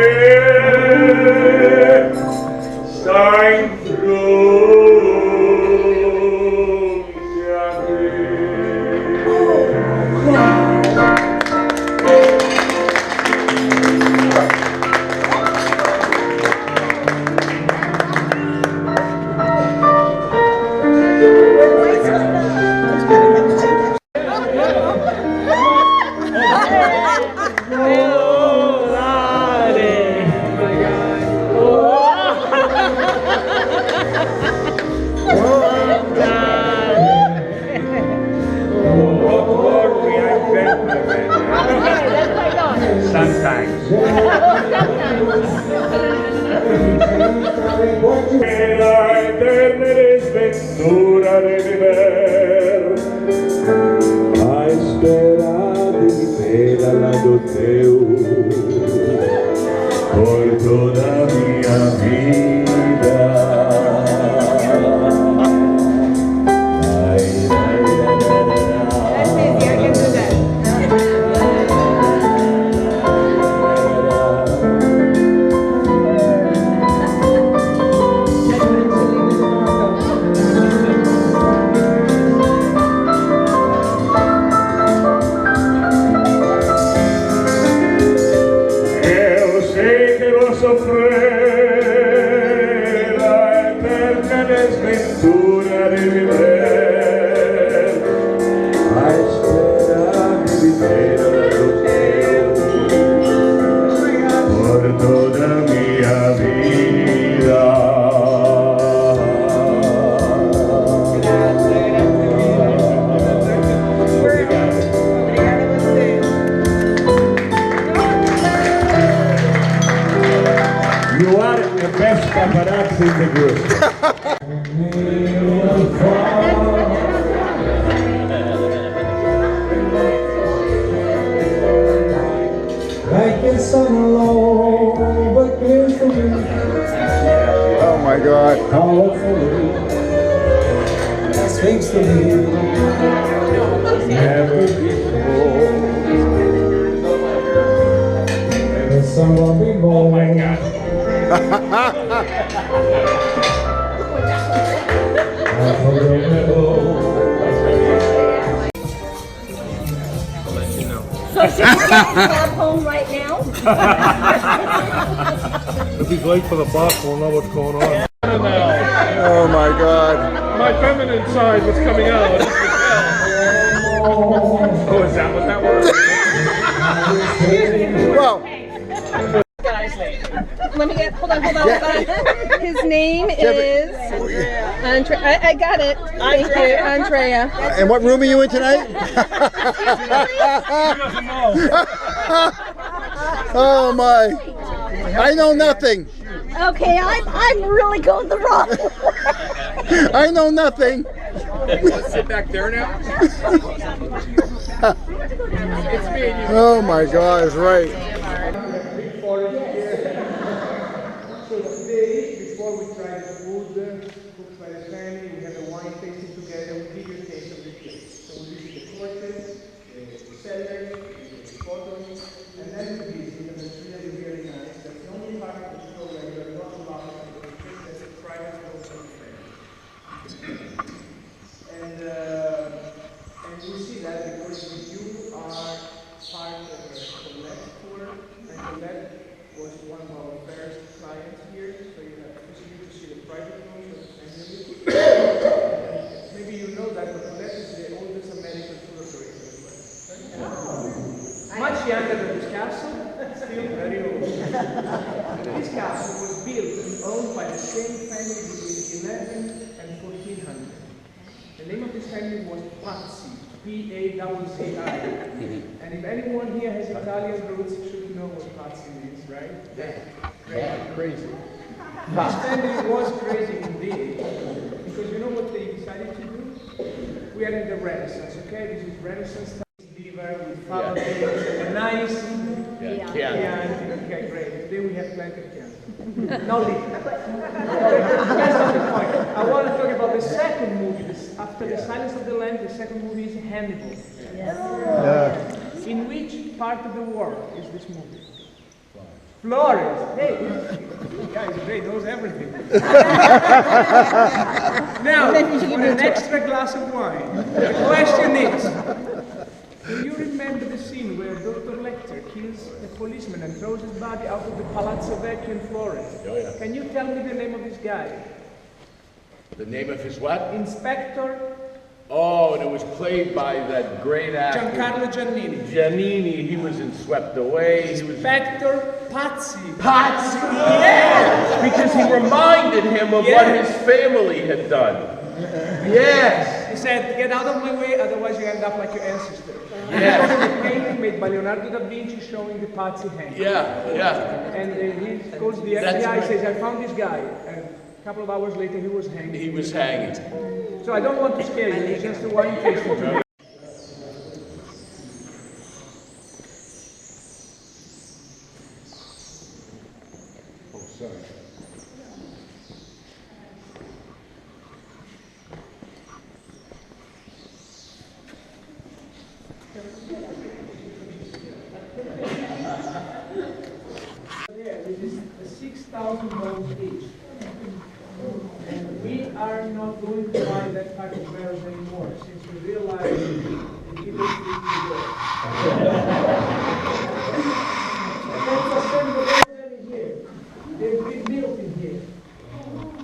sta in fronte a sometimes. La eterna desventura de viver a espera de mi pena la teu por toda minha vida. Eu sei que vou sofrer a eterna desventura de viver a espera de viver o teu por toda minha vida. You are the best paparazzi in the group. Like a sun alone, but clear for me. Oh my God. Powerfully, speaks to me. Never before. There's someone before. Oh my God. So she's going home right now? If he's late for the bus, we'll know what's going on. Oh my God. My feminine side was coming out. Oh, is that what that was? Well. Let me get, hold on. His name is Andrea. I got it. Thank you, Andrea. And what room are you in tonight? Oh my. I know nothing. Okay, I'm really going the wrong way. I know nothing. Let's sit back there now. It's me and you. Oh my God, it's right. So today, before we try the food cooked by the family, we have a wine tasting together. We give you a taste of the place. So we visit the portraits, the cellars, the photos, and then we visit, and it's really, really nice. That's the only part of the show where you're not allowed to go to the private house of the family. And you see that because you are part of the Collette tour, and Collette was one of our first clients here, so you have to see the private rooms of the family. Maybe you know that Collette is the oldest American tour operator as well. Much younger than this castle, still very old. This castle was built and owned by the same family between 11 and 1400. The name of this family was Pazzi, P-A-Z-Z-I. And if anyone here has Italian roots, you should know what Pazzi means, right? Yeah, crazy. This family was crazy indeed, because you know what they decided to do? We are in the Renaissance, okay? This is Renaissance time. Beaver with fava beans and nice Chianti. Okay, great. Today we have plenty of Chianti. No liquor. That's not the point. I want to talk about the second movie. After The Silence of the Lambs, the second movie is Hannibal. In which part of the world is this movie? Florence. Hey, guys, Ray knows everything. Now, for an extra glass of wine, the question is, do you remember the scene where Dr. Lecter kills a policeman and throws his body out of the Palazzo Vecchio in Florence? Oh, yeah. Can you tell me the name of this guy? The name of his what? Inspector Oh, and it was played by that great actor. Giancarlo Giannini. Giannini, he was in Swept Away. He was Inspector Pazzi. Pazzi, yes! Because he reminded him of what his family had done. Yes! He said, get out of my way, otherwise you end up like your ancestor. Yes. A painting made by Leonardo da Vinci showing the Pazzi hanging. Yeah. And he goes to the FBI, says, I found this guy. And a couple of hours later, he was hanging. He was hanging. So I don't want to scare you, it's just a wine tasting. Oh, sorry. This is $6,000 each. And we are not going to buy that type of barrels anymore, since we realize the people need to go. They've been built in here.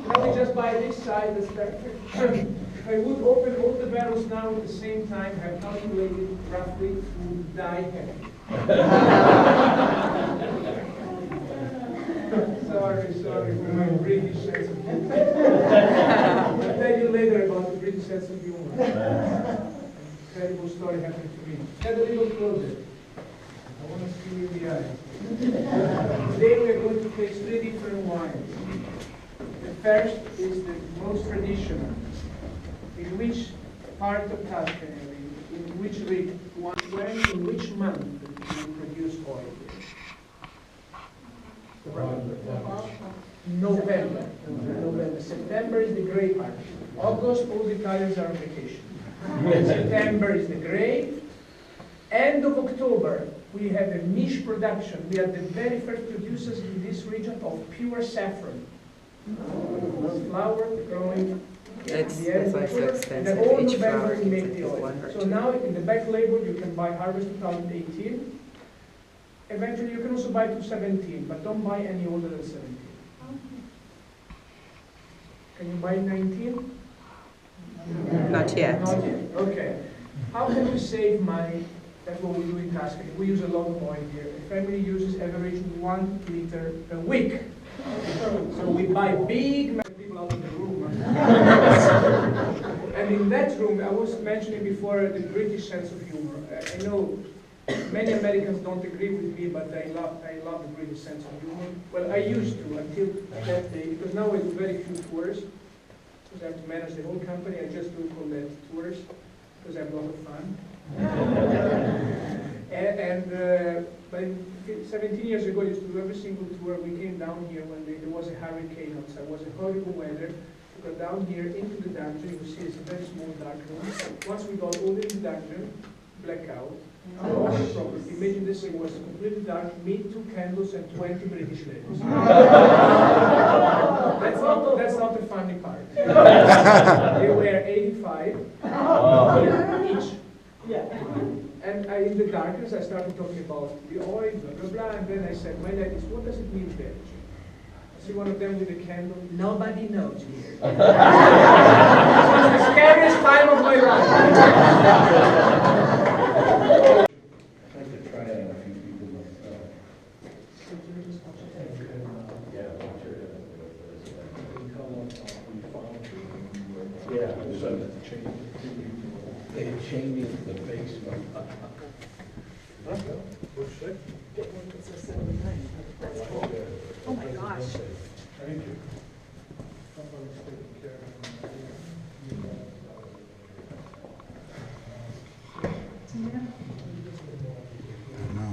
Now we just buy this side, the structure. If I would open all the barrels now at the same time, have calculated roughly, we would die heavy. Sorry for my British sense of humor. I'll tell you later about the British sense of humor. Incredible story happened to me. Get a little closer. I want to see you in the eye. Today we are going to taste 3 different wines. The first is the most traditional. In which part of Tuscany, in which region, when, in which month do you produce oil? November. September is the gray part. August, all the Italians are on vacation. September is the gray. End of October, we have a niche production. We are the very first producers in this region of pure saffron. Flower growing. That's why it's so expensive. All Each the flower vendors gets make like the one oil. or So two. now in the back label you can buy Harvest 2018. Eventually you can also buy 2017, but don't buy any older than 17. Can you buy 19? Not yet. Not yet, okay. How can we save money? That's what we do in Tuscany. We use a lot of oil here. The family uses average 1 liter a week. So we buy big people out of the room. And in that room, I was mentioning before the British sense of humor. I know many Americans don't agree with me, but I love the British sense of humor. Well, I used to until that day, because now I do very few tours. Because I have to manage the whole company. I just do Collette tours because I have a lot of fun. But 17 years ago, I used to do every single tour. We came down here when there was a hurricane outside. It was a horrible weather. We got down here into the dungeon. You see it's a very small dark room. Once we got all in the dungeon, blackout. No problem. Imagine this thing was completely dark, me, 2 candles, and 20 British ladies. That's not the funny part. They were 85 each. And in the darkness, I started talking about the oil, blah, blah, blah, and then I said, my ladies, what does it mean, veg? I see one of them with a candle. Nobody knows here. It was the scariest time of my life. I'd like to try out a few people myself. Yeah, so they chained me to the basement. Oh my gosh. Thank you. No.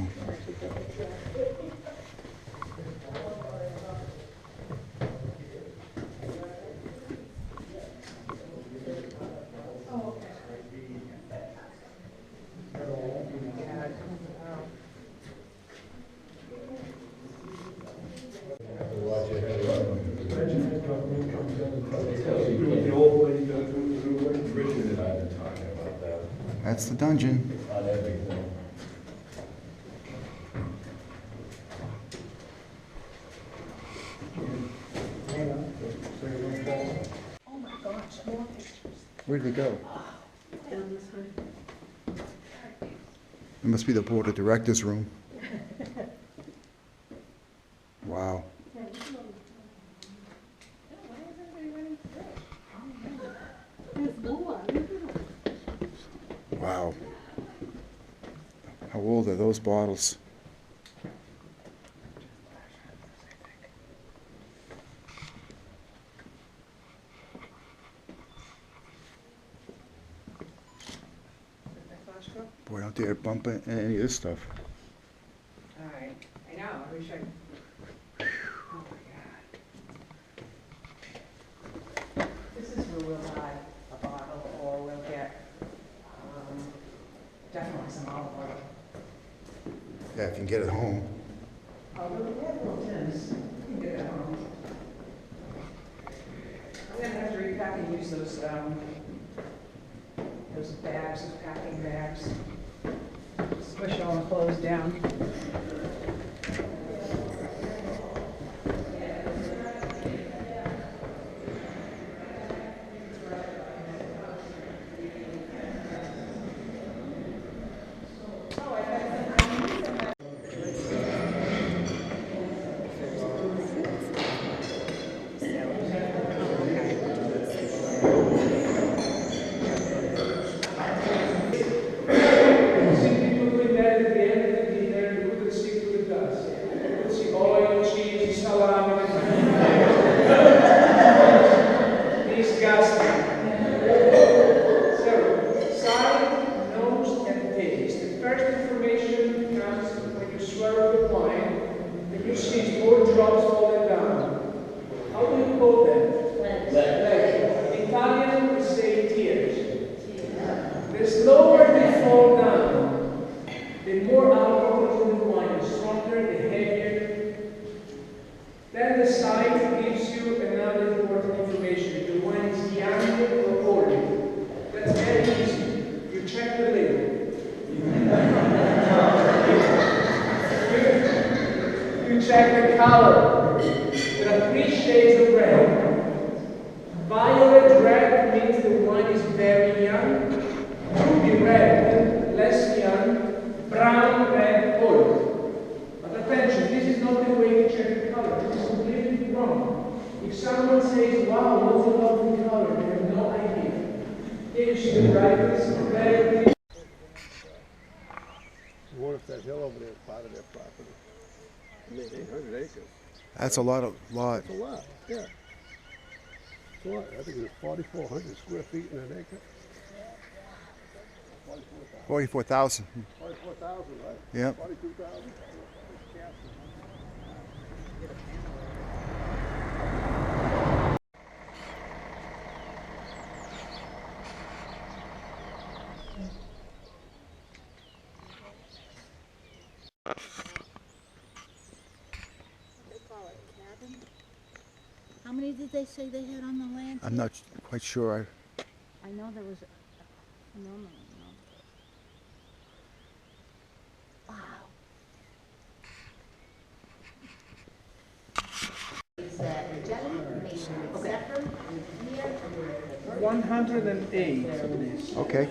That's the dungeon. Oh my gosh, more pictures. Where'd they go? Down this way. It must be the board of directors room. Wow. Wow. How old are those bottles? Boy, don't dare bump any of this stuff. All right. I know. I wish I. Oh my God. This is where we'll buy a bottle, or we'll get definitely some olive oil. Yeah, if you can get it home. Oh, we'll get little tins. You can get it at home. I'm gonna have to repack and use those bags, those packing bags. Squish all the clothes down. Violet red means the wine is very young. Ruby red, less young. Brown red, old. But attention, this is not the way to check the color. This is completely wrong. If someone says, wow, what's a lovely color, they have no idea. Here you should write this very. What if that hill over there is part of their property? I mean, 800 acres. That's a lot. That's a lot, yeah. It's a lot. I think it's 4,400 square feet in an acre. 44,000. 44,000, right? Yep. 42,000. How many did they say they had on the land? I'm not quite sure. I know there was a phenomenal number. Wow. Okay. 108 of these. Okay.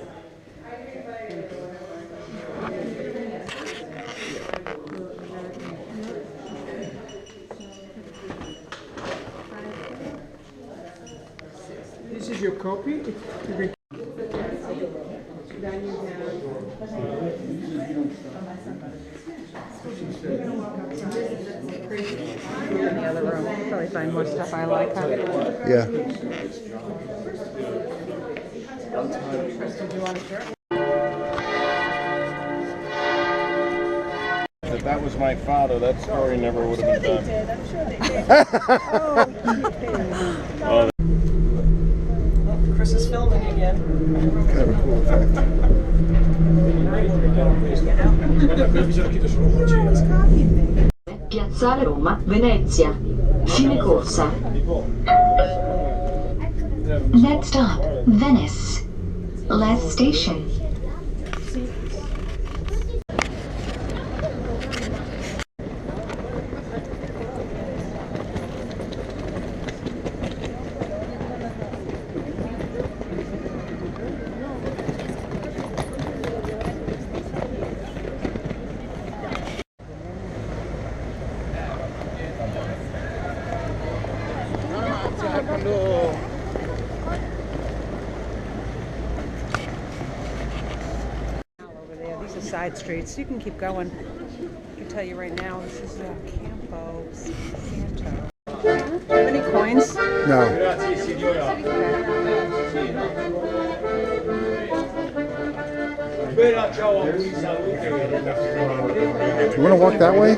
This is your copy. In the other room, probably find more stuff I like. Huh? Yeah. Kristen, do you want a shirt? If that was my father, that story never would have been done. I'm sure they did. Oh, Chris is filming again. Kind of a cool effect. Piazzale Roma, Venezia. Fine corsa. Next stop, Venice. Last station. Over there, these are side streets. You can keep going. I can tell you right now, this is Campo Santo. Have any coins? No. You want to walk that way?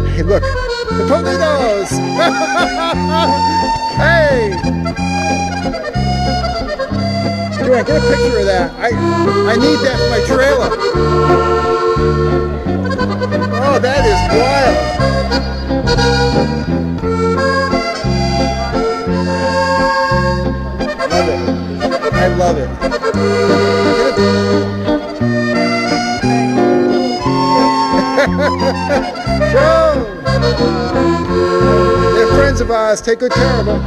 Hey, look, the Politos! Hey! Joanne, get a picture of that. I need that for my trailer. Oh, that is wild. Love it. I love it. Joe! They're friends of ours. Take good care of them.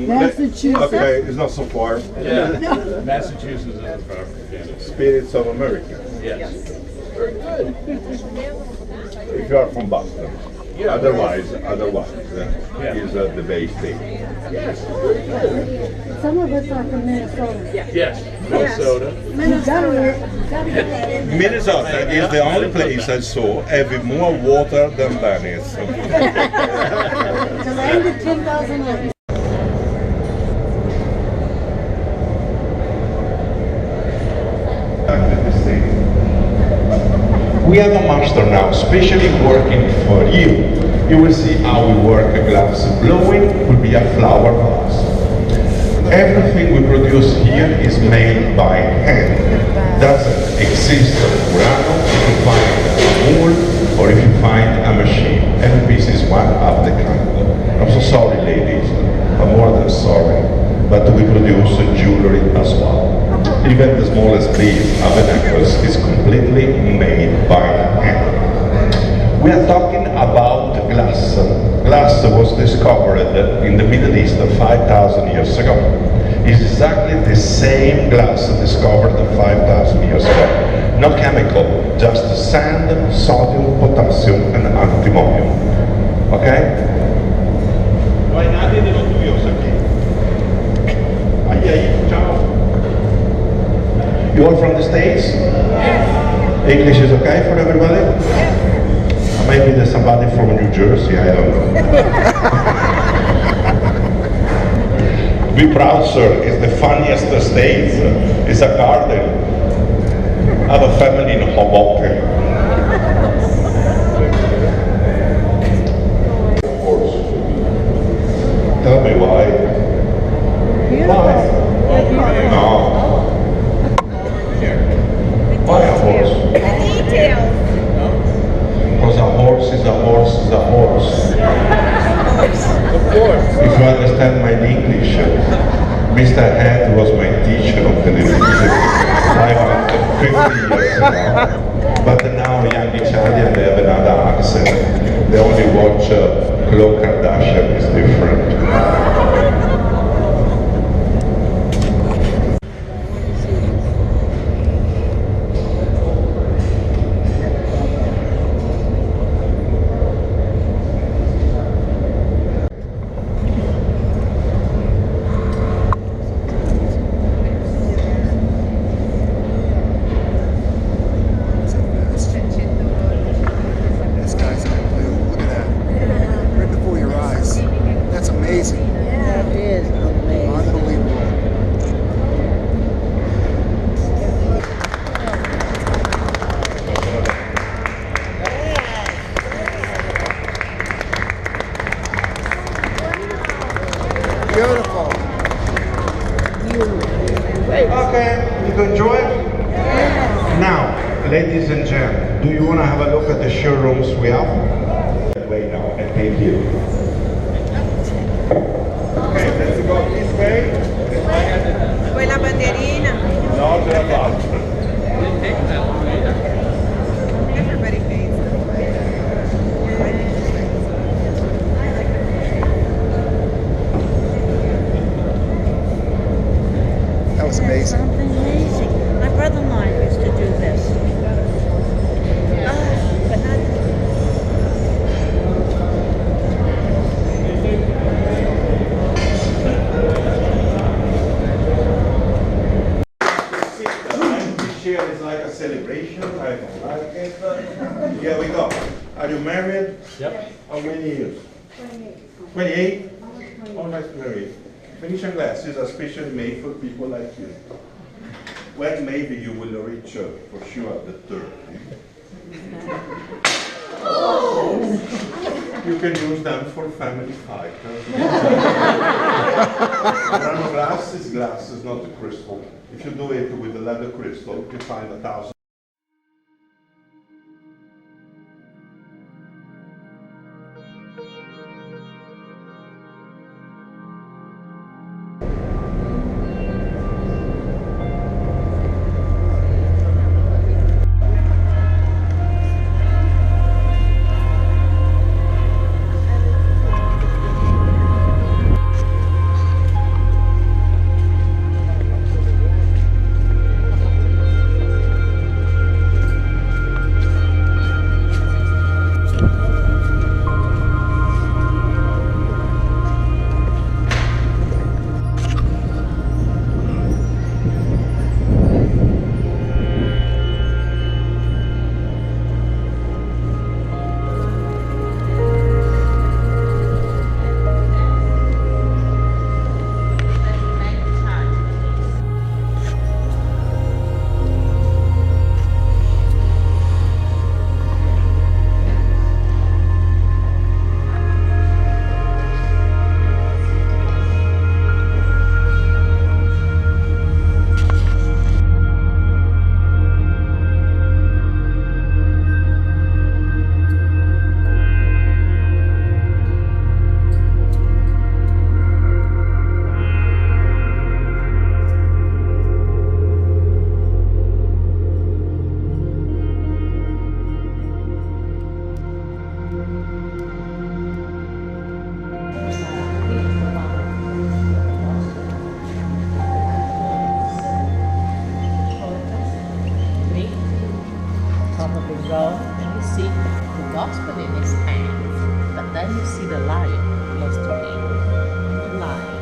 Massachusetts. Okay, it's not so far. Yeah. Massachusetts is far from Canada. Spirits of America. Yes. Very good. If you are from Boston. Yeah. Otherwise, is the Bay State. Yes. Very good. Some of us are from Minnesota. Yes. Minnesota. Minnesota is the only place I saw having more water than Venice. The land of 10,000 lakes. We have a master now, specially working for you. You will see how we work a glass blowing, will be a flower vase. Everything we produce here is made by hand. Doesn't exist a Murano if you find a mold or if you find a machine. Every piece is one of the kind. I'm so sorry, ladies. I'm more than sorry. But we produce jewelry as well. Even the smallest piece of a necklace is completely made by hand. We are talking about glass. Glass was discovered in the Middle East 5,000 years ago. It's exactly the same glass discovered 5,000 years ago. No chemical, just sand, sodium, potassium, and antimony. Okay? No hay nadie de los tuyos aquí. Ahí, ciao. You are from the States? Yes. English is okay for everybody? Yes. Maybe there's somebody from New Jersey, I don't know. Be proud, sir. It's the funniest state. It's a garden. I have a family in Hoboken. Of course. Tell me why. Why? No. Why a horse? The details. Because a horse is a horse is a horse. Of course. If you understand my English, Mr. Head was my teacher on television 550 years ago. But now young Italians, they have another accent. They only watch Khloe Kardashian, is different. Okay, you enjoy it? Now, ladies and gentlemen, do you want to have a look at the showrooms we have? Way now, and thank you. Okay, let's go this way. Poi la bandierina. No, to the left. Everybody pays. That was amazing. Something amazing. My brother-in-law used to do this. But not. This year is like a celebration. I don't like it. Here we go. Are you married? Yep. How many years? 28. Almost married. Venetian glass is especially made for people like you. Well, maybe you will reach for sure the 30. You can use them for family fighters. Glass is glass, is not a crystal. If you do it with a leather crystal, you find 1,000. Probably go and you see the gospel in his hand, but then you see the lion close to him. The lion.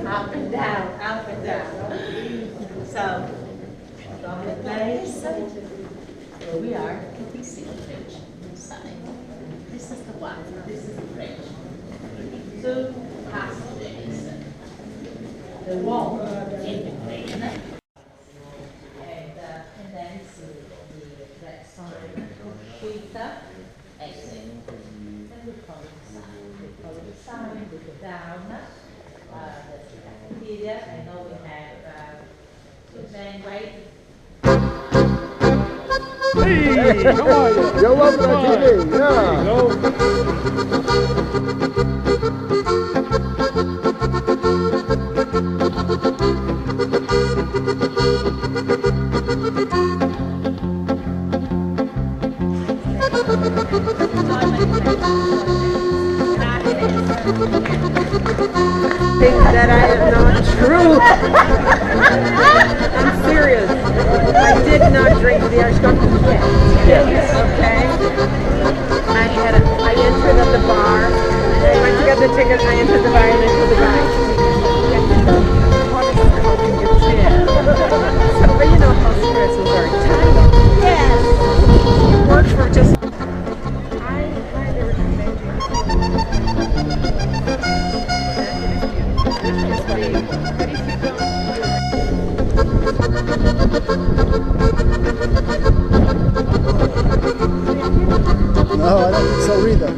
Up and down, up and down. So, from the place where we are, we see the bridge inside. This is the one, this is the bridge. Two passages. The wall in between. And then the restaurant, Pita, exit. Then we call it side. We call it side, we go down. That's the cafeteria. I know we have then right. Hey, how are you? You're welcome on TV. Yeah. Think that I am not true. I'm serious. I did not drink the Archduchess yet. Yes. Okay. I entered at the bar. I went to get the ticket. I entered the bar and I told the guy, so, but you know how stresses are tight. Yes. You work for just. No, I don't think so either.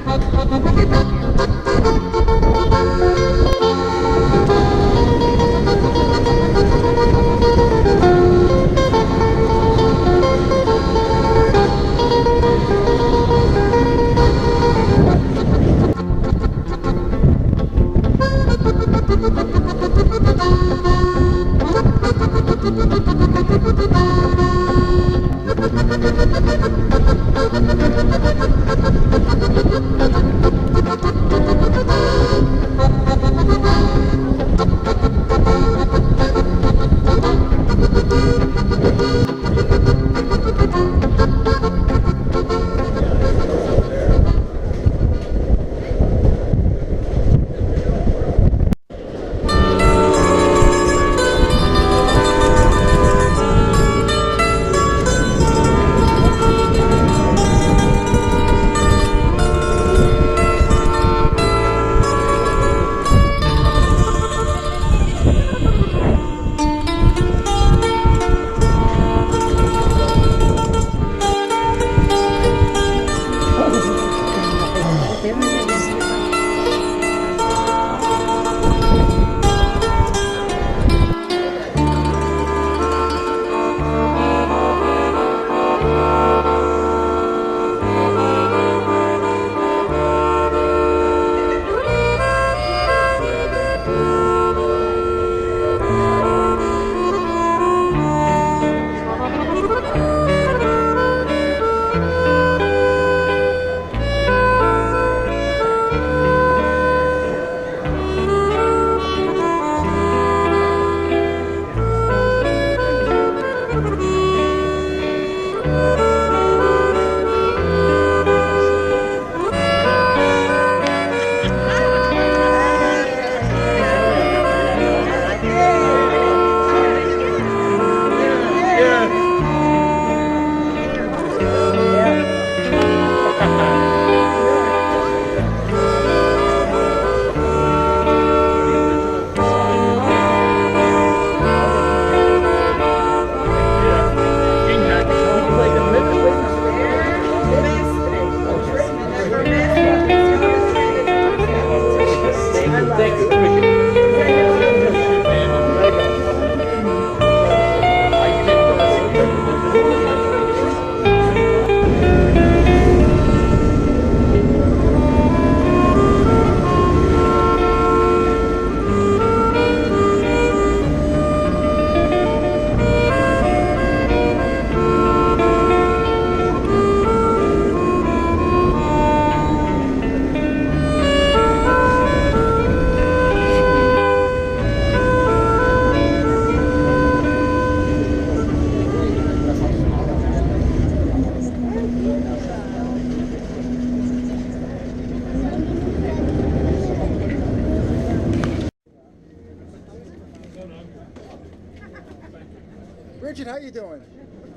Richard, how you doing?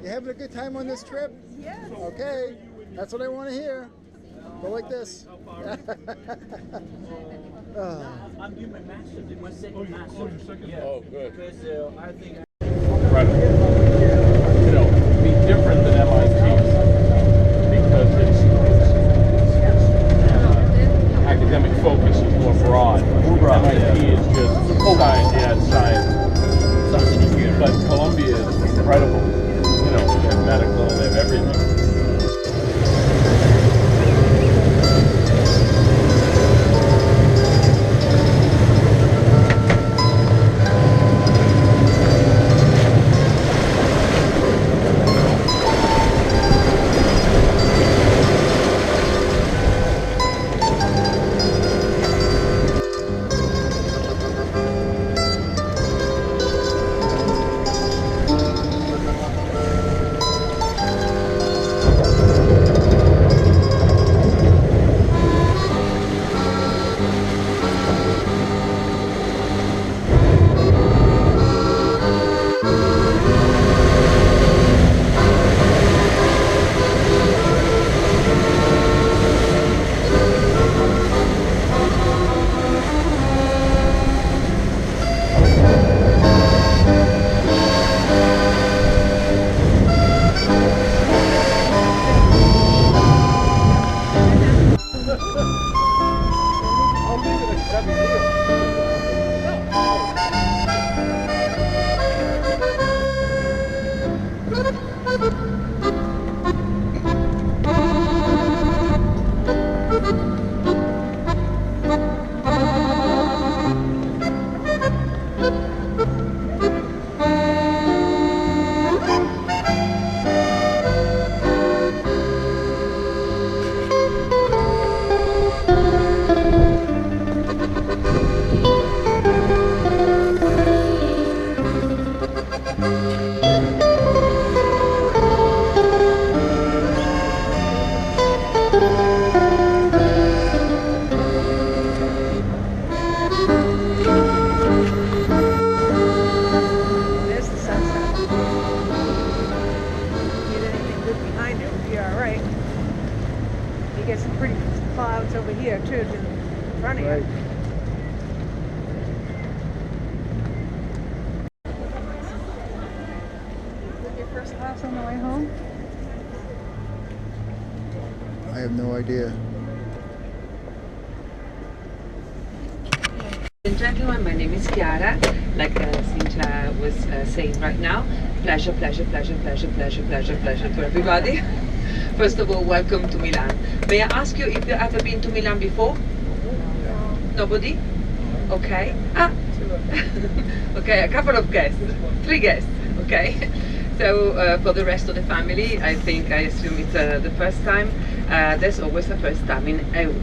You having a good time on this trip? Yes. Okay, that's what I want to hear. Go like this. I'm doing my master's, my second master's. Yeah. Oh, good. Because I think you know, be different than MIT because its academic focus is more broad. MIT is just science. But Columbia is incredible. You know, they have medical, they have everything. get some pretty clouds over here too, in front of you. Right. Is it your first class on the way home? I have no idea. Ladies and gentlemen, my name is Chiara. Like Cynthia was saying right now, pleasure to everybody. First of all, welcome to Milan. May I ask you if you've ever been to Milan before? Nobody? Okay. Okay, a couple of guests. 3 guests. Okay. So for the rest of the family, I assume it's the first time. There's always a first time in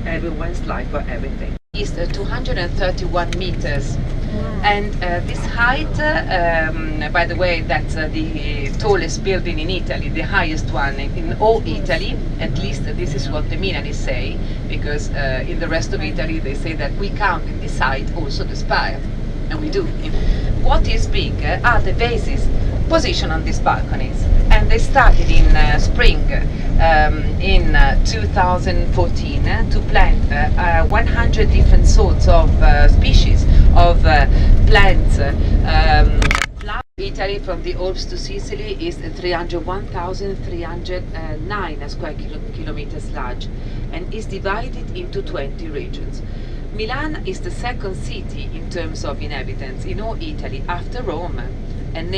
everyone's life for everything. It's 231 meters. And this height, by the way, that's the tallest building in Italy, the highest one in all Italy. At least this is what the Milanists say, because in the rest of Italy they say that we count in this height also the spire, and we do. What is big are the vases positioned on these balconies, and they started in spring in 2014 to plant 100 different sorts of species of plants. Italy from the Alps to Sicily is 301,309 square kilometers large and is divided into 20 regions. Milan is the second city in terms of inhabitants in all Italy after Rome, and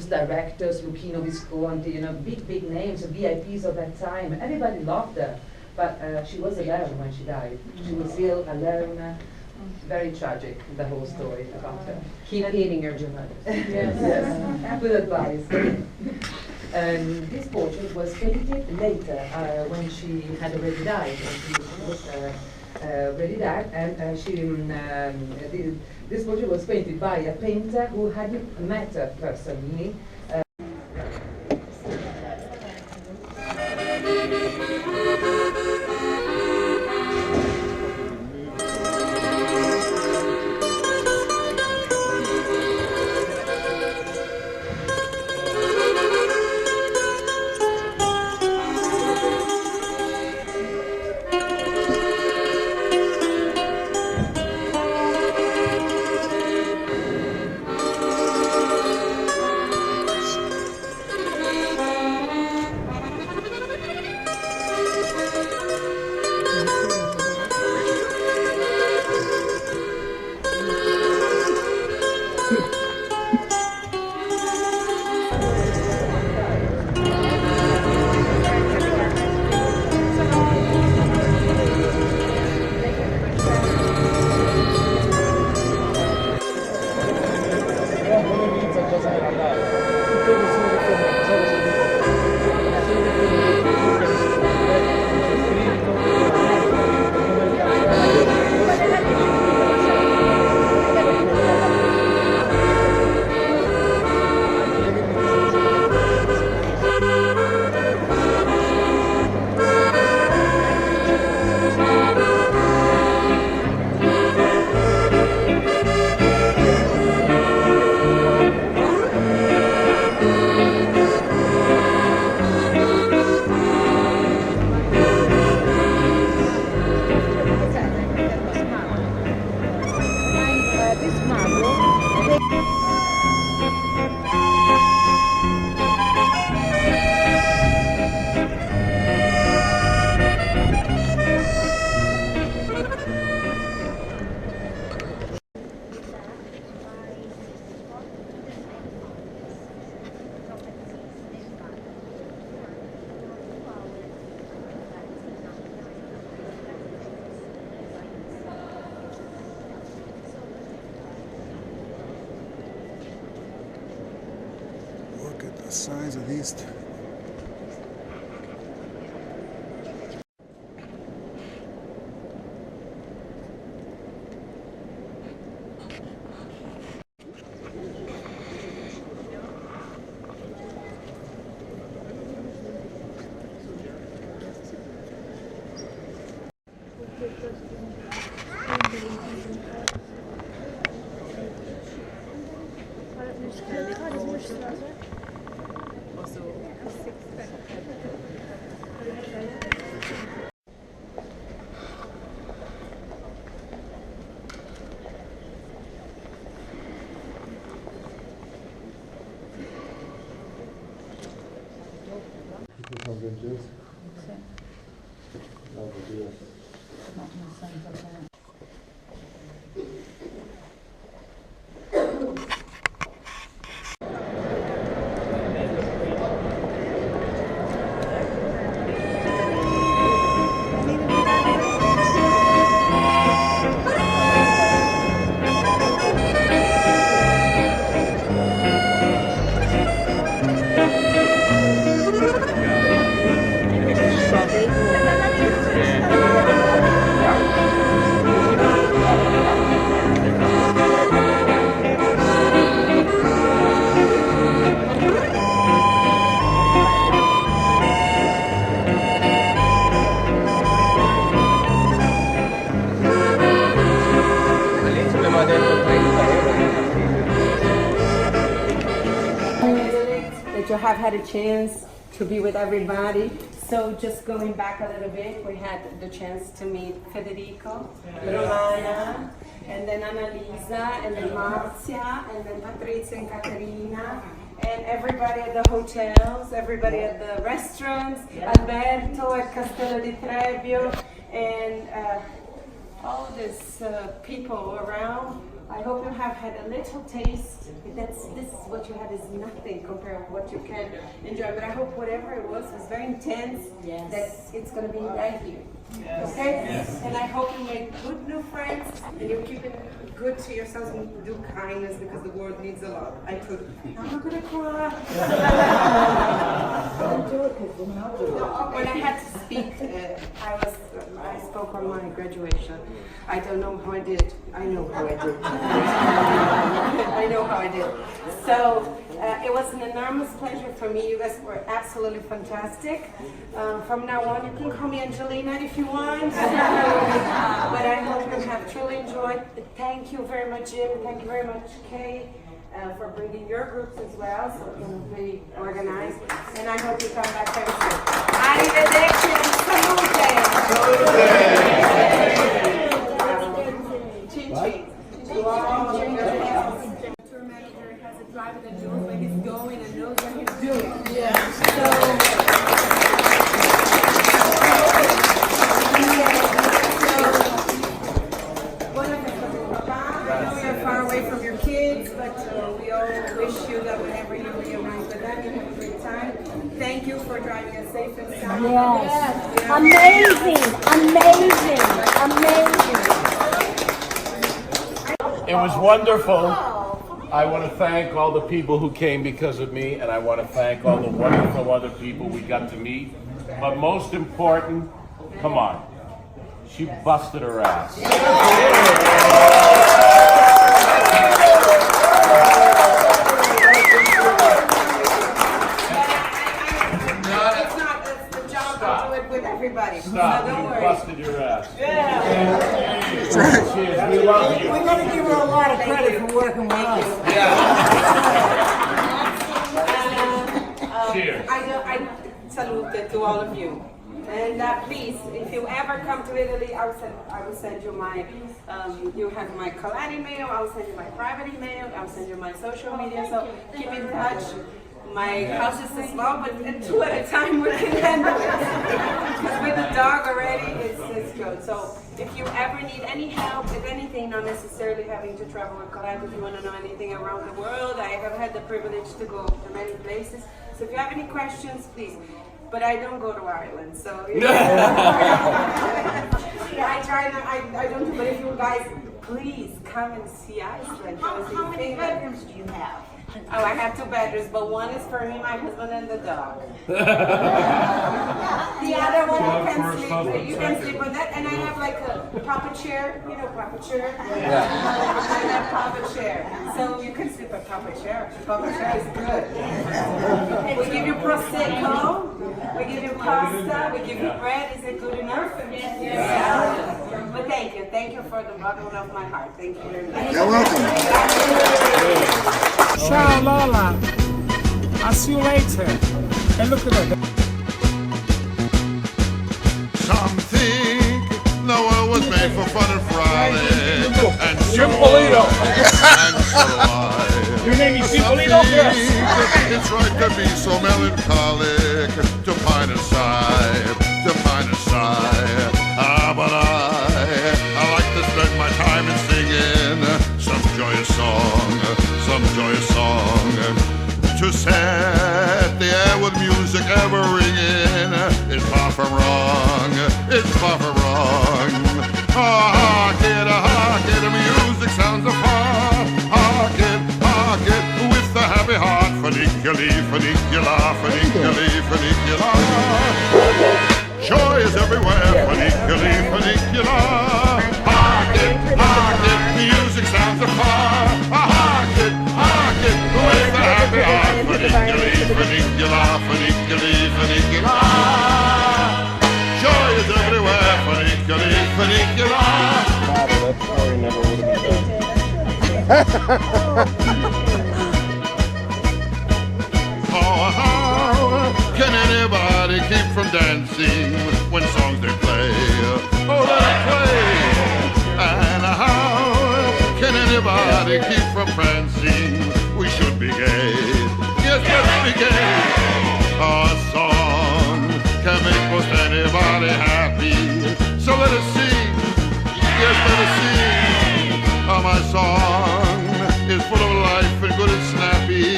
directors, Luchino Visconti, you know, big names, VIPs of that time. Everybody loved her, but she was alone when she died. She was ill, alone. Very tragic, the whole story about her. Keep eating your gelato. Yes, good advice. This portrait was painted later, when she had already died. When she was already died, and this portrait was painted by a painter who hadn't met her personally. Look at the size of these. That you have had a chance to be with everybody. So just going back a little bit, we had the chance to meet Federico, Romana, and then Annalisa, and then Marzia, and then Patrizia and Caterina, and everybody at the hotels, everybody at the restaurants, Alberto at Castello di Trebbio, and all these people around. I hope you have had a little taste. This is what you had is nothing compared to what you can enjoy. But I hope whatever it was very intense. Yes. That it's going to be right here. Yes. Okay? Yes. And I hope you make good new friends and you keep it good to yourselves and do kindness because the world needs a lot. I'm not going to cry. Don't do it because when I had to speak, I spoke on my graduation. I don't know how I did. I know how I did. I know how I did. So it was an enormous pleasure for me. You guys were absolutely fantastic. From now on, you can call me Angelina if you want. But I hope you have truly enjoyed. Thank you very much, Jim. Thank you very much, Kay, for bringing your groups as well, so it can be organized. And I hope you come back very soon. Arrivederci and salute. Chin-chin. Tour manager has a driver that knows where he's going and knows what he's doing. Yeah. So far away from your kids, but we all wish you that whenever you reunite with them, you have a great time. Thank you for driving us safe and sound. Yes. Yeah. Amazing. It was wonderful. I want to thank all the people who came because of me, and I want to thank all the wonderful other people we got to meet. But most important, come on, she busted her ass. Everybody. Stop, No, you worry. busted your ass. Yeah. Cheers, we love you. We're going to give her a lot of credit for working with us. Cheers. I salute to all of you. And please, if you ever come to Italy, I will send you my, you have my Collette email, I will send you my private email, I will send you my social media, so keep in touch. My house is so small, but 2 at a time we can handle it. Because with the dog already, it's good. So if you ever need any help with anything, not necessarily having to travel with Collette, if you want to know anything around the world, I have had the privilege to go to many places. So if you have any questions, please. But I don't go to Ireland, so I try not, I don't. But if you guys please come and see Iceland. How many bedrooms do you have? Oh, I have 2 bedrooms, but one is for me, my husband, and the dog. The other one you can sleep on that, and I have like a papa chair, you know, papa chair. Yeah. I have papa chair, so you can sleep on papa chair. Papa chair is good. We give you prosecco, we give you pasta, we give you bread. Is it good enough? Yes. Yeah. But thank you for the bottom of my heart. Thank you very much. You're welcome. Ciao Lola, I'll see you later. And look at that. Some think the world was made for fun and frolic. And Jim Polito. And so do I. Your name is Jim Polito? Yes. It's right to be so melancholic, to pine aside, but I like to spend my time in singing some joyous song, to set the air with music ever ringing. It's far from wrong, Hark it, the music sounds afar. Hark it, with the happy heart. Funiculi. Joy is everywhere. Funicula. Hark it, the music sounds afar. Hark it, with the happy heart. Funicula. Joy is everywhere. Funicula. That story never would have been Oh, how can anybody keep from dancing when songs they play? Oh, let it play. And how can anybody keep from prancing? We should be gay. Yes, let's be gay. A song can make most anybody happy. So let us sing. Yes, let us sing. My song is full of life and good and snappy.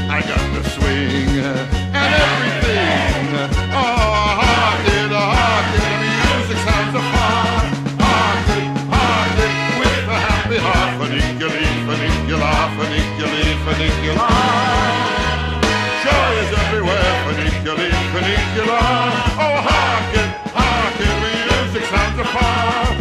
I got the swing and everything. Oh, hark it, the music sounds afar. Hark it, with a happy heart. Funiculi. Joy is everywhere. Funicula. Oh, hark it, the music sounds afar.